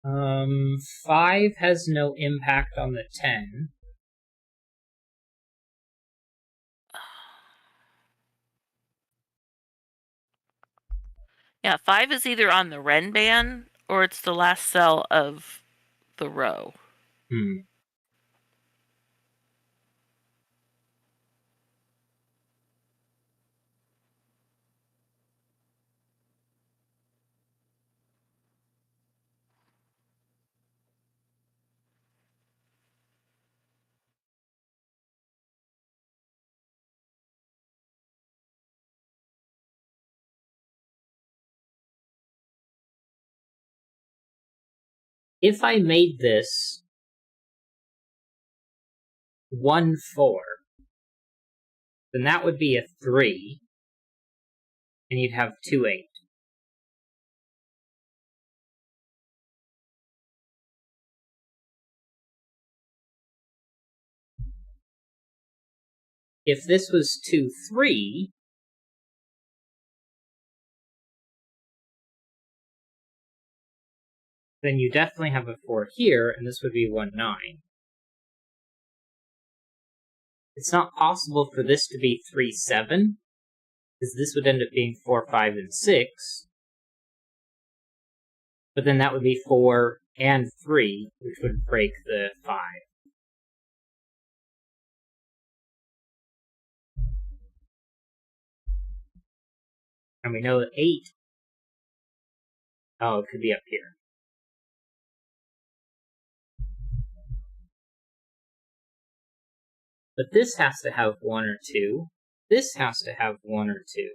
Um, 5 has no impact on the 10. Yeah, 5 is either on the Ren band or it's the last cell of the row. If I made this 1, 4, then that would be a 3, and you'd have 2, 8. If this was 2, 3, then you definitely have a 4 here, and this would be 1, 9. It's not possible for this to be 3, 7, because this would end up being 4, 5, and 6. But then that would be 4 and 3, which would break the 5. And we know that 8, oh, it could be up here. But this has to have 1 or 2. This has to have 1 or 2.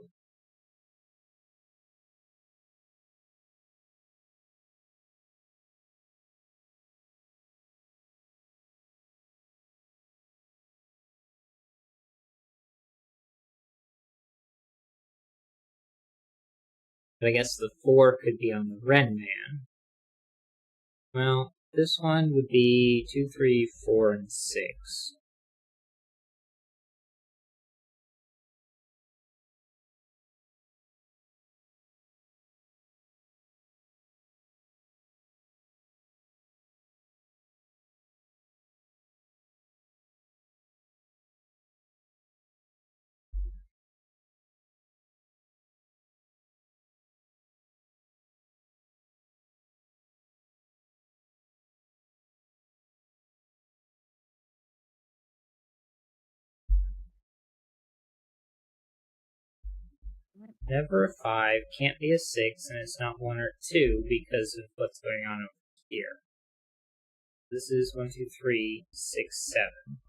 But I guess the 4 could be on the Ren man. Well, this one would be 2, 3, 4, and 6. Never a 5, can't be a 6, and it's not 1 or 2 because of what's going on over here. This is 1, 2, 3, 6, 7.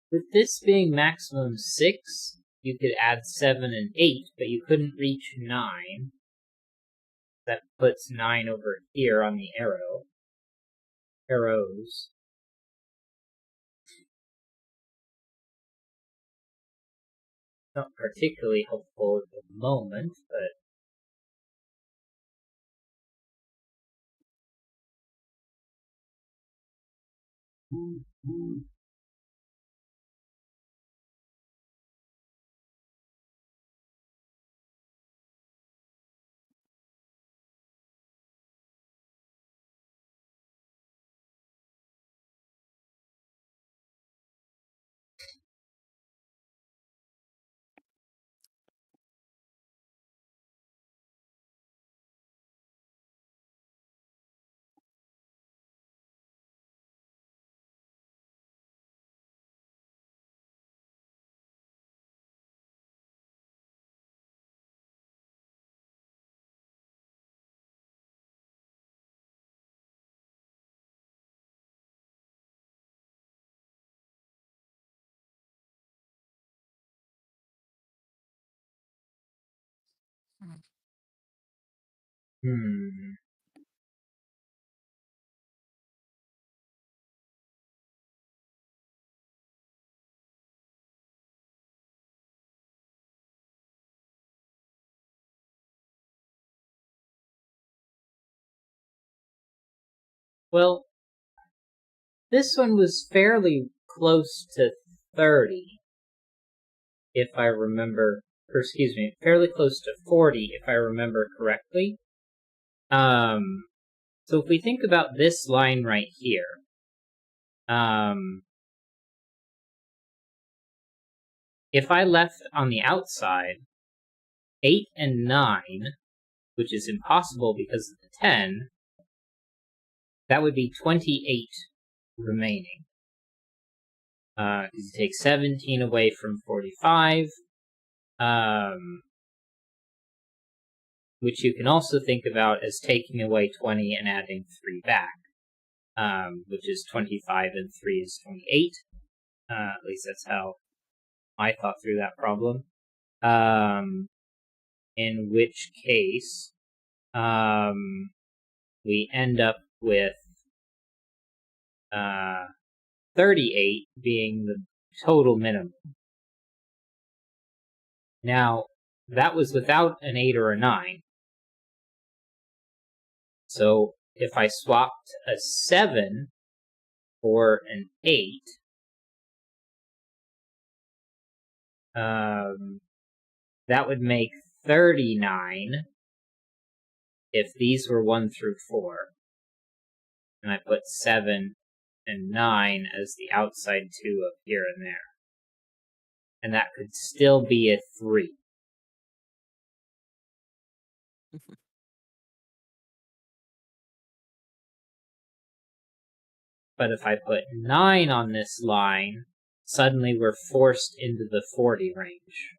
With this being maximum 6, you could add 7 and 8, but you couldn't reach 9. That puts 9 over here on the arrows. Not particularly helpful at the moment, but hmm. Well, this one was fairly close to 30, if I remember, or excuse me, fairly close to 40, if I remember correctly. So if we think about this line right here, if I left on the outside 8 and 9, which is impossible because of the 10, that would be 28 remaining. Because you take 17 away from 45, which you can also think about as taking away 20 and adding 3 back, which is 25 and 3 is 28. At least that's how I thought through that problem. In which case, we end up with 38 being the total minimum. Now, that was without an 8 or a 9. So, if I swapped a 7 for an 8, that would make 39 if these were 1 through 4. And I put 7 and 9 as the outside 2 up here and there. And that could still be a 3. But if I put 9 on this line, suddenly we're forced into the 40 range.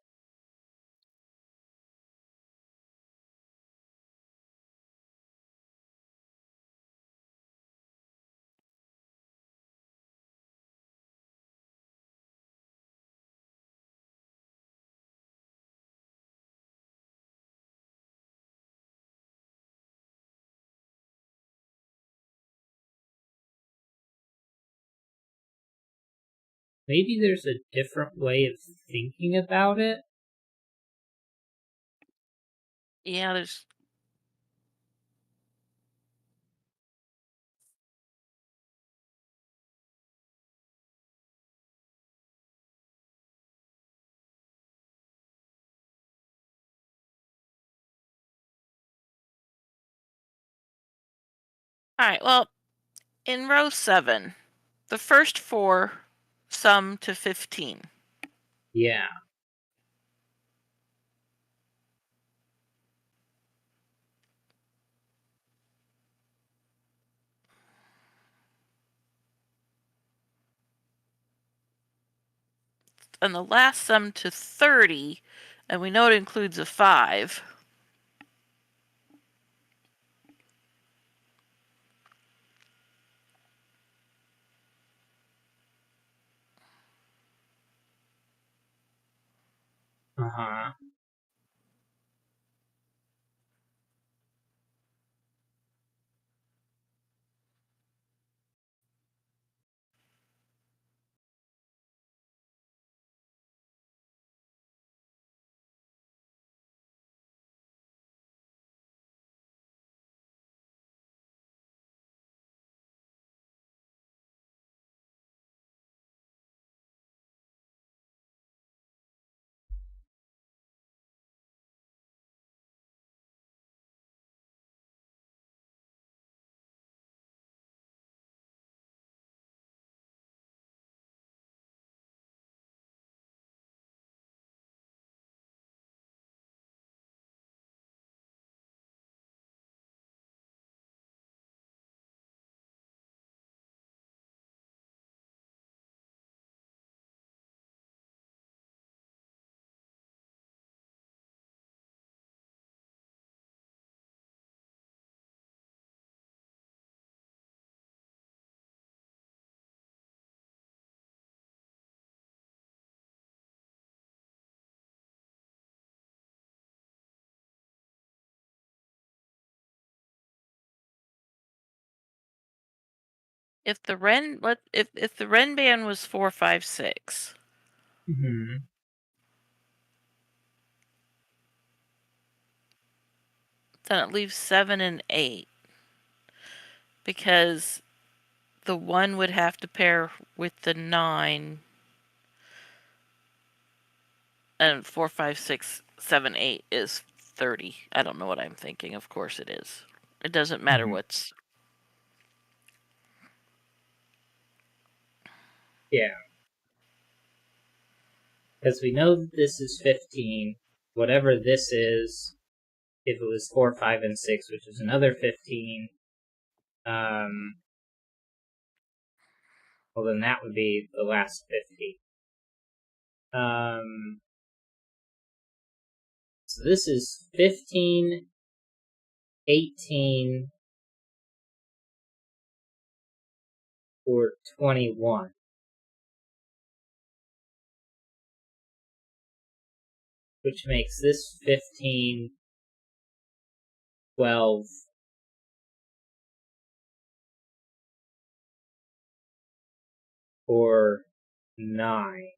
Maybe there's a different way of thinking about it. Yeah, there's. All right, well, in row 7, the first 4 sum to 15. Yeah. And the last sum to 30, and we know it includes a 5. Uh-huh. If the Ren band was 4, 5, 6, Mm-hmm. then it leaves 7 and 8. because the 1 would have to pair with the 9, and 4, 5, 6, 7, 8 is 30. I don't know what I'm thinking. Of course it is. It doesn't matter what's... Yeah. Because we know that this is 15. Whatever this is, if it was 4, 5, and 6, which is another 15, well, then that would be the last 15. So this is 15, 18, or 21. Which makes this 15, 12, or 9.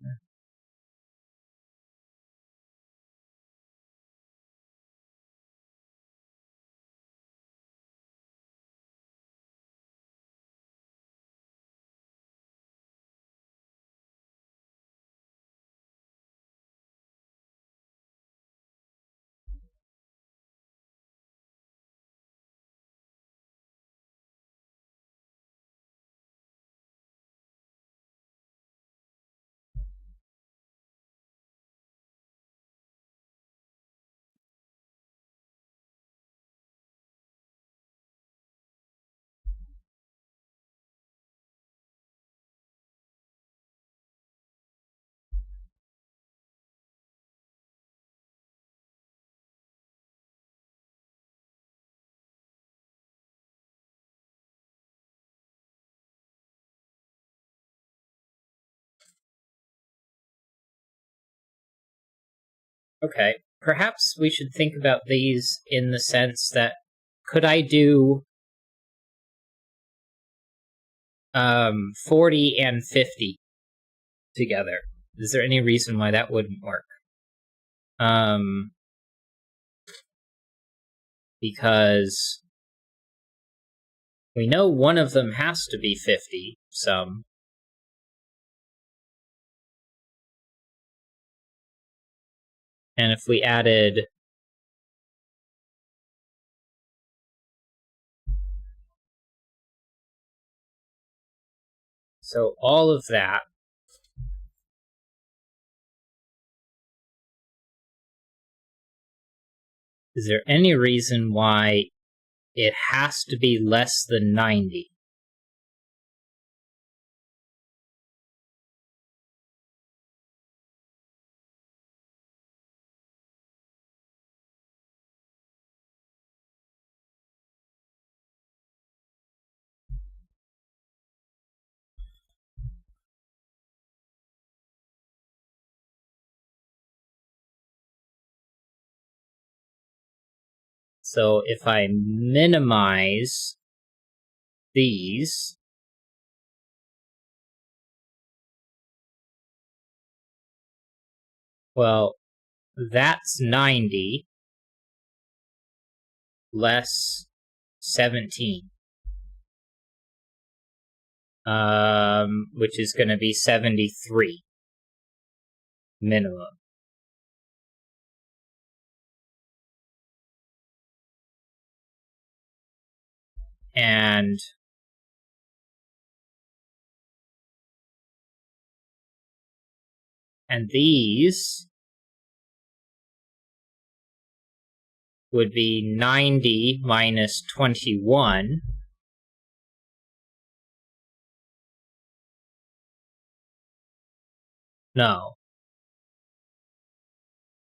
Okay, perhaps we should think about these in the sense that, could I do 40 and 50 together? Is there any reason why that wouldn't work? Because we know one of them has to be 50, some. And if we added so all of that, is there any reason why it has to be less than 90? So if I minimize these, well, that's 90 less 17, which is going to be 73 minimum. And these would be 90 minus 21. No.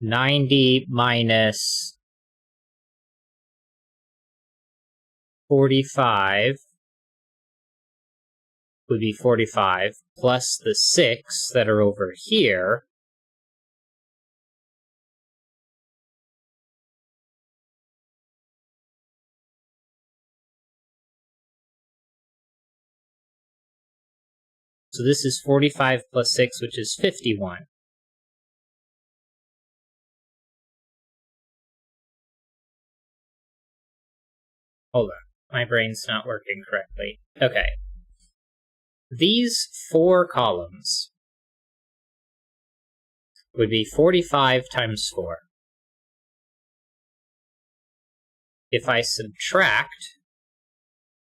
90 minus 45 would be 45, plus the 6 that are over here. So this is 45 plus 6, which is 51. Hold on. My brain's not working correctly. Okay. These 4 columns would be 45 times 4. If I subtract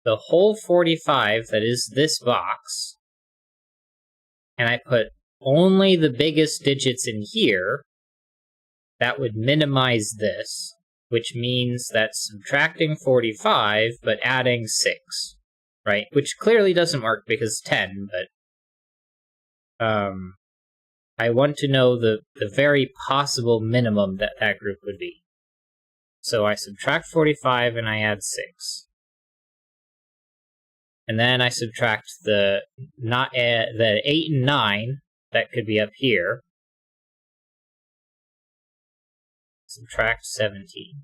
the whole 45 that is this box, and I put only the biggest digits in here, that would minimize this, which means that's subtracting 45, but adding 6, right? Which clearly doesn't work because 10, but I want to know the very possible minimum that that group would be. So I subtract 45 and I add 6. And then I subtract the 8 and 9 that could be up here. Subtract 17.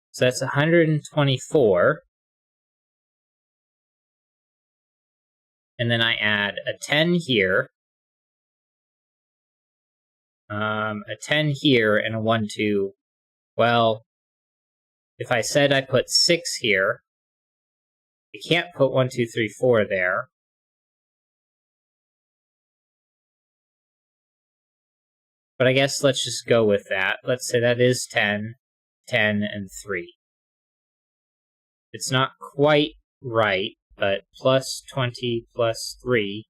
So that's 124. And then I add a 10 here, a 10 here, and a 1, 2. Well, if I said I put 6 here, I can't put 1, 2, 3, 4 there. But I guess let's just go with that. Let's say that is 10, 10, and 3. It's not quite right, but plus 20 plus 3.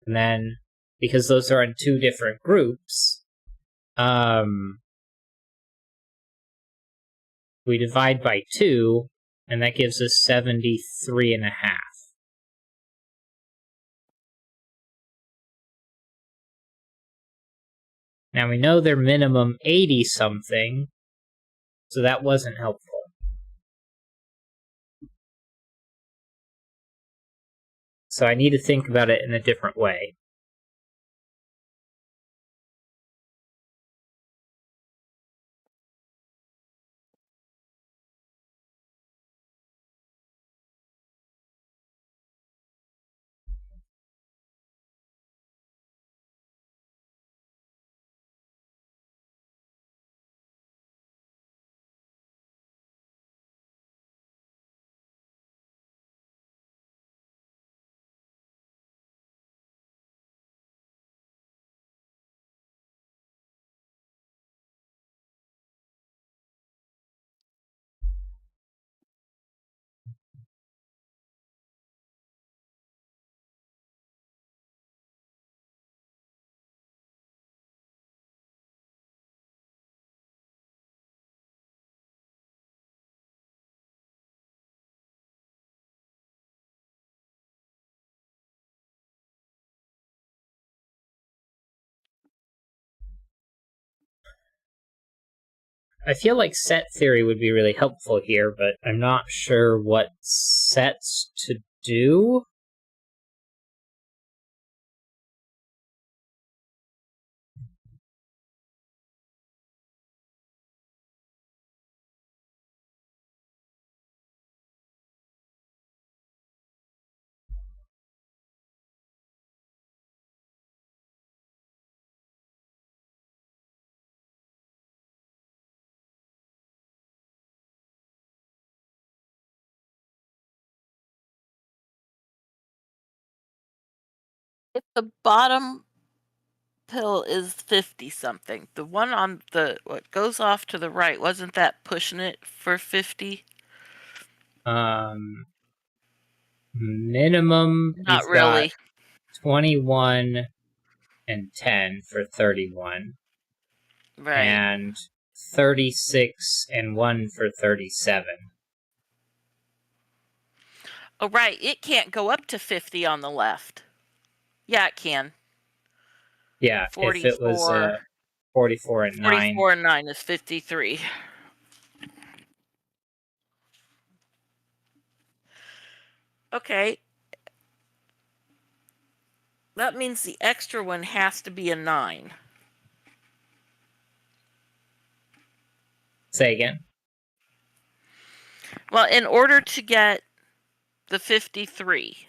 And then, because those are in 2 different groups, we divide by 2, and that gives us 73 and a half. Now we know they're minimum 80 something, so that wasn't helpful. So I need to think about it in a different way. I feel like set theory would be really helpful here, but I'm not sure what sets to do. If the bottom pill is 50 something, the one on the what goes off to the right, wasn't that pushing it for 50? Minimum, Not you've got really. 21 and 10 for 31, Right. and 36 and 1 for 37. Oh, right. It can't go up to 50 on the left. Yeah, it can. Yeah, if it was 44. 44 and 9. 44 and 9 is 53. Okay. That means the extra one has to be a 9. Say again? Well, in order to get the 53.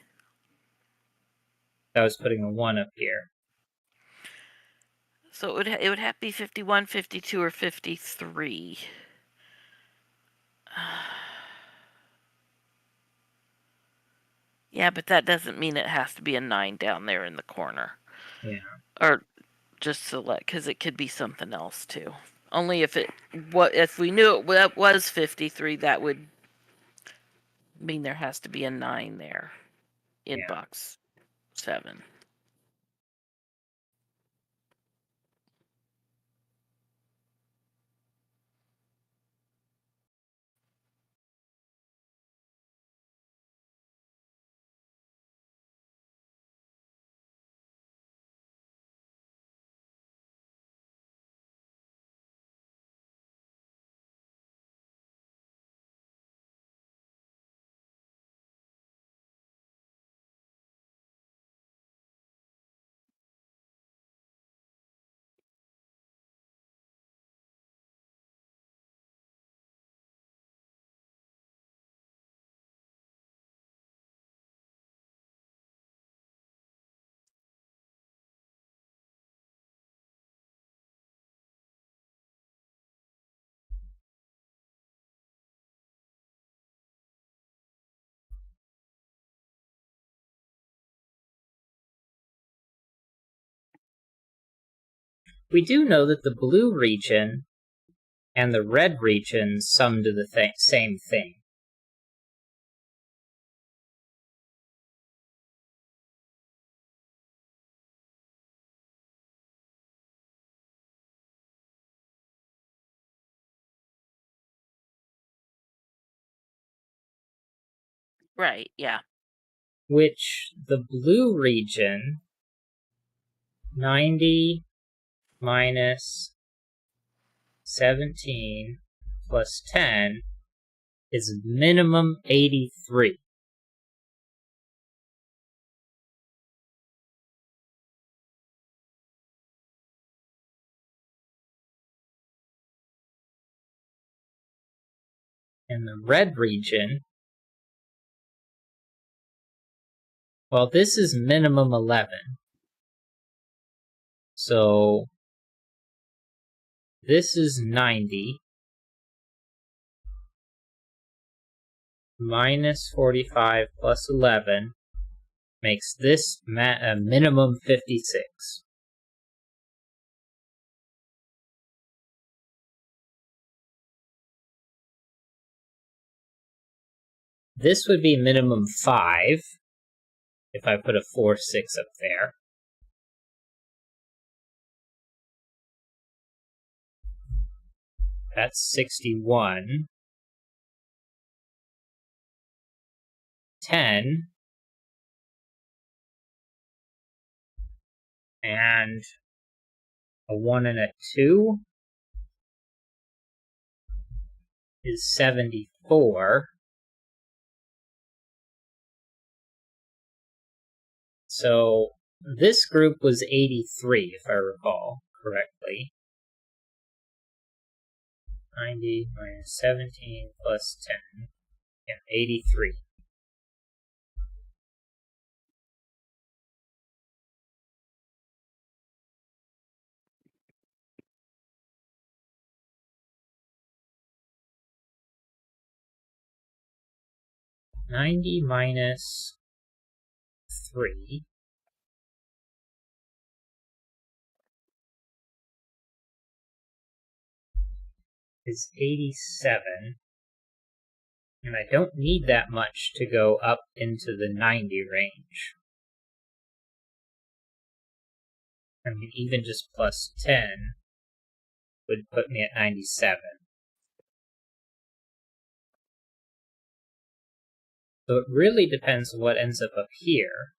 I was putting a 1 up here. So it would have to be 51, 52, or 53. Yeah, but that doesn't mean it has to be a 9 down there in the corner. Yeah. Or just select, because it could be something else too. Only if we knew it was 53, that would mean there has to be a 9 there in Yeah. box 7. We do know that the blue region and the red region sum to the same thing. Right, yeah. Which the blue region, 90 minus 17 plus 10, is minimum 83. And the red region, well, this is minimum 11. So this is 90 minus 45 plus 11 makes this a minimum 56. This would be minimum 5 if I put a 4, 6 up there. That's 61. 10. And a 1 and a 2 is 74. So this group was 83, if I recall correctly. 90 minus 17 plus 10. Yeah, 83. Ninety minus 3 is 87. And I don't need that much to go up into the 90 range. I mean, even just plus 10 would put me at 97. So it really depends on what ends up here.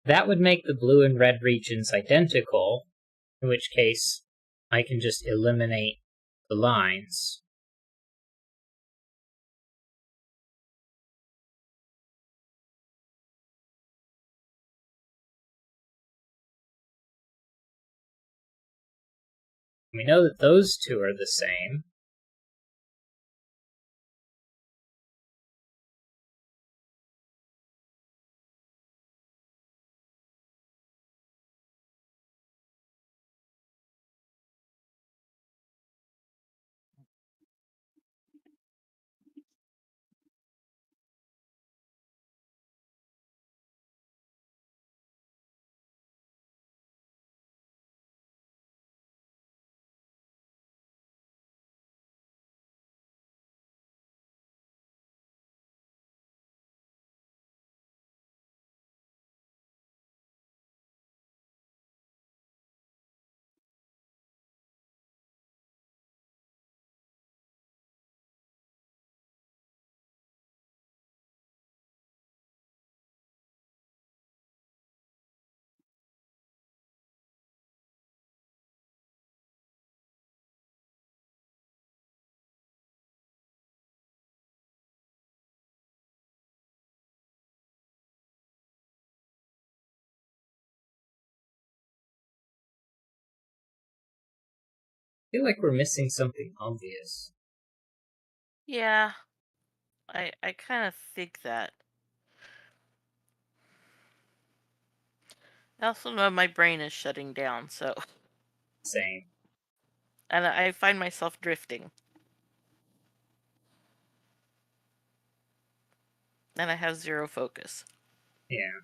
that would make the blue and red regions identical, in which case I can just eliminate the lines. We know that those two are the same. I feel like we're missing something obvious. Yeah, I kind of think that. I also know my brain is shutting down, so Same. and I find myself drifting, and I have zero focus. Yeah.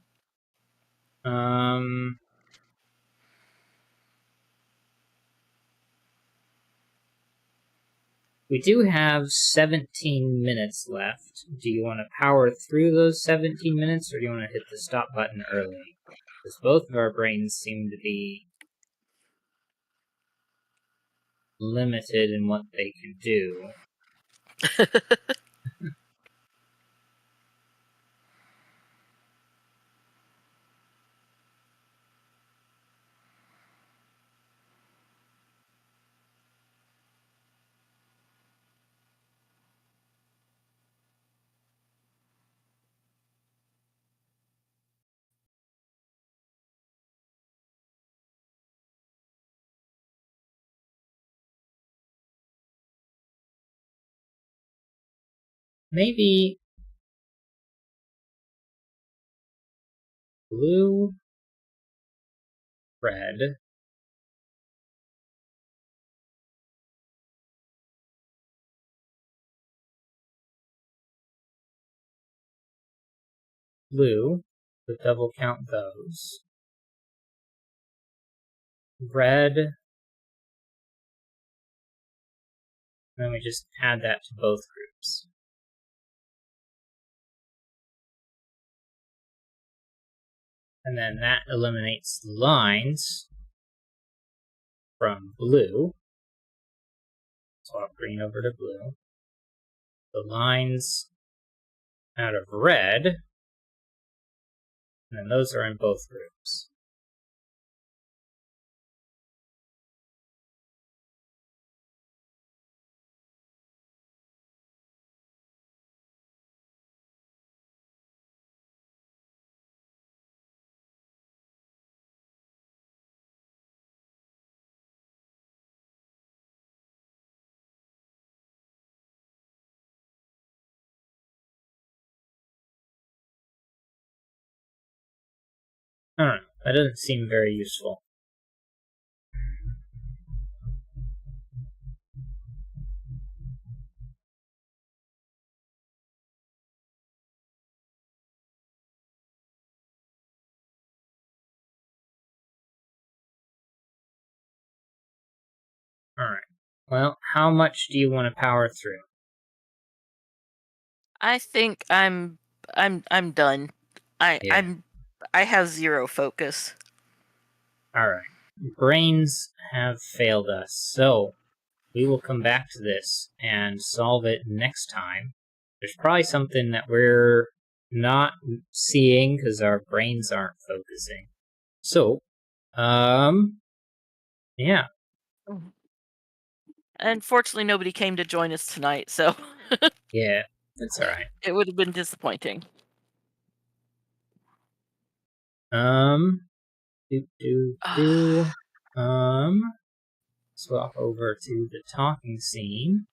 We do have 17 minutes left. Do you want to power through those 17 minutes, or do you want to hit the stop button early? Because both of our brains seem to be limited in what they can do. Maybe blue, red, blue, so double count those. Red, and then we just add that to both groups. And then that eliminates the lines from blue. Swap green over to blue. The lines out of red, and then those are in both groups. I don't know, that doesn't seem very useful. Alright, well, how much do you want to power through? I think I'm done. Yeah. I have zero focus. Alright. Brains have failed us, so we will come back to this and solve it next time. There's probably something that we're not seeing because our brains aren't focusing. So, yeah. Unfortunately, nobody came to join us tonight, so Yeah, that's alright. it would have been disappointing. Um, do. Swap over to the talking scene.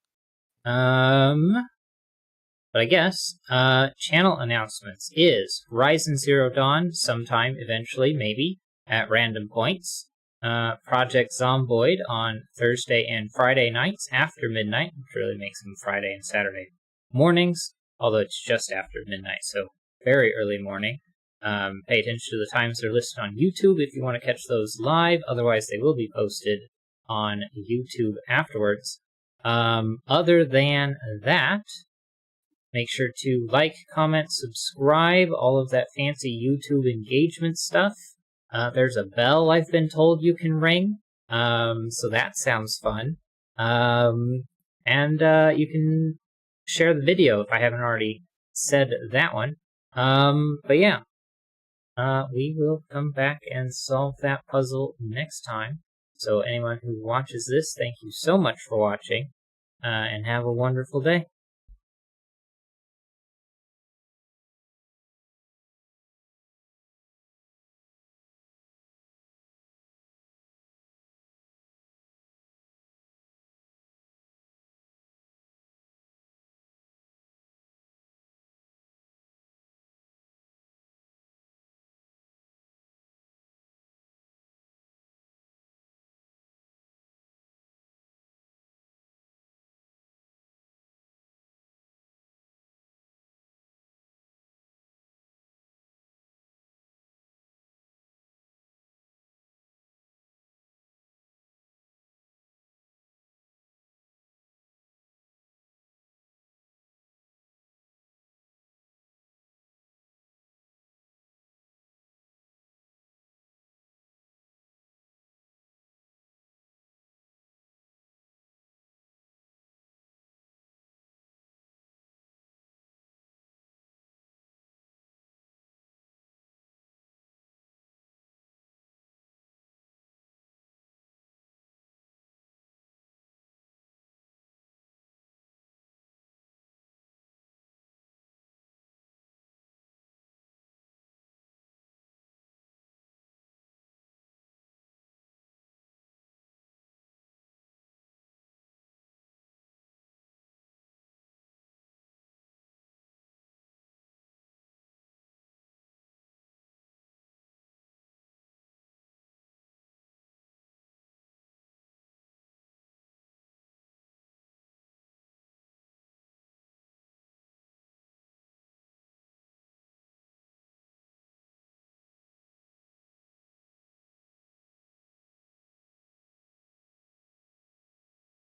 But I guess, channel announcements is Horizon Zero Dawn sometime eventually, maybe, at random points. Project Zomboid on Thursday and Friday nights after midnight, which really makes them Friday and Saturday mornings, although it's just after midnight, so very early morning. Pay attention to the times they're listed on YouTube if you want to catch those live, otherwise they will be posted on YouTube afterwards. Other than that, make sure to like, comment, subscribe, all of that fancy YouTube engagement stuff. There's a bell I've been told you can ring, so that sounds fun. And you can share the video if I haven't already said that one. But yeah, we will come back and solve that puzzle next time. So anyone who watches this, thank you so much for watching, and have a wonderful day.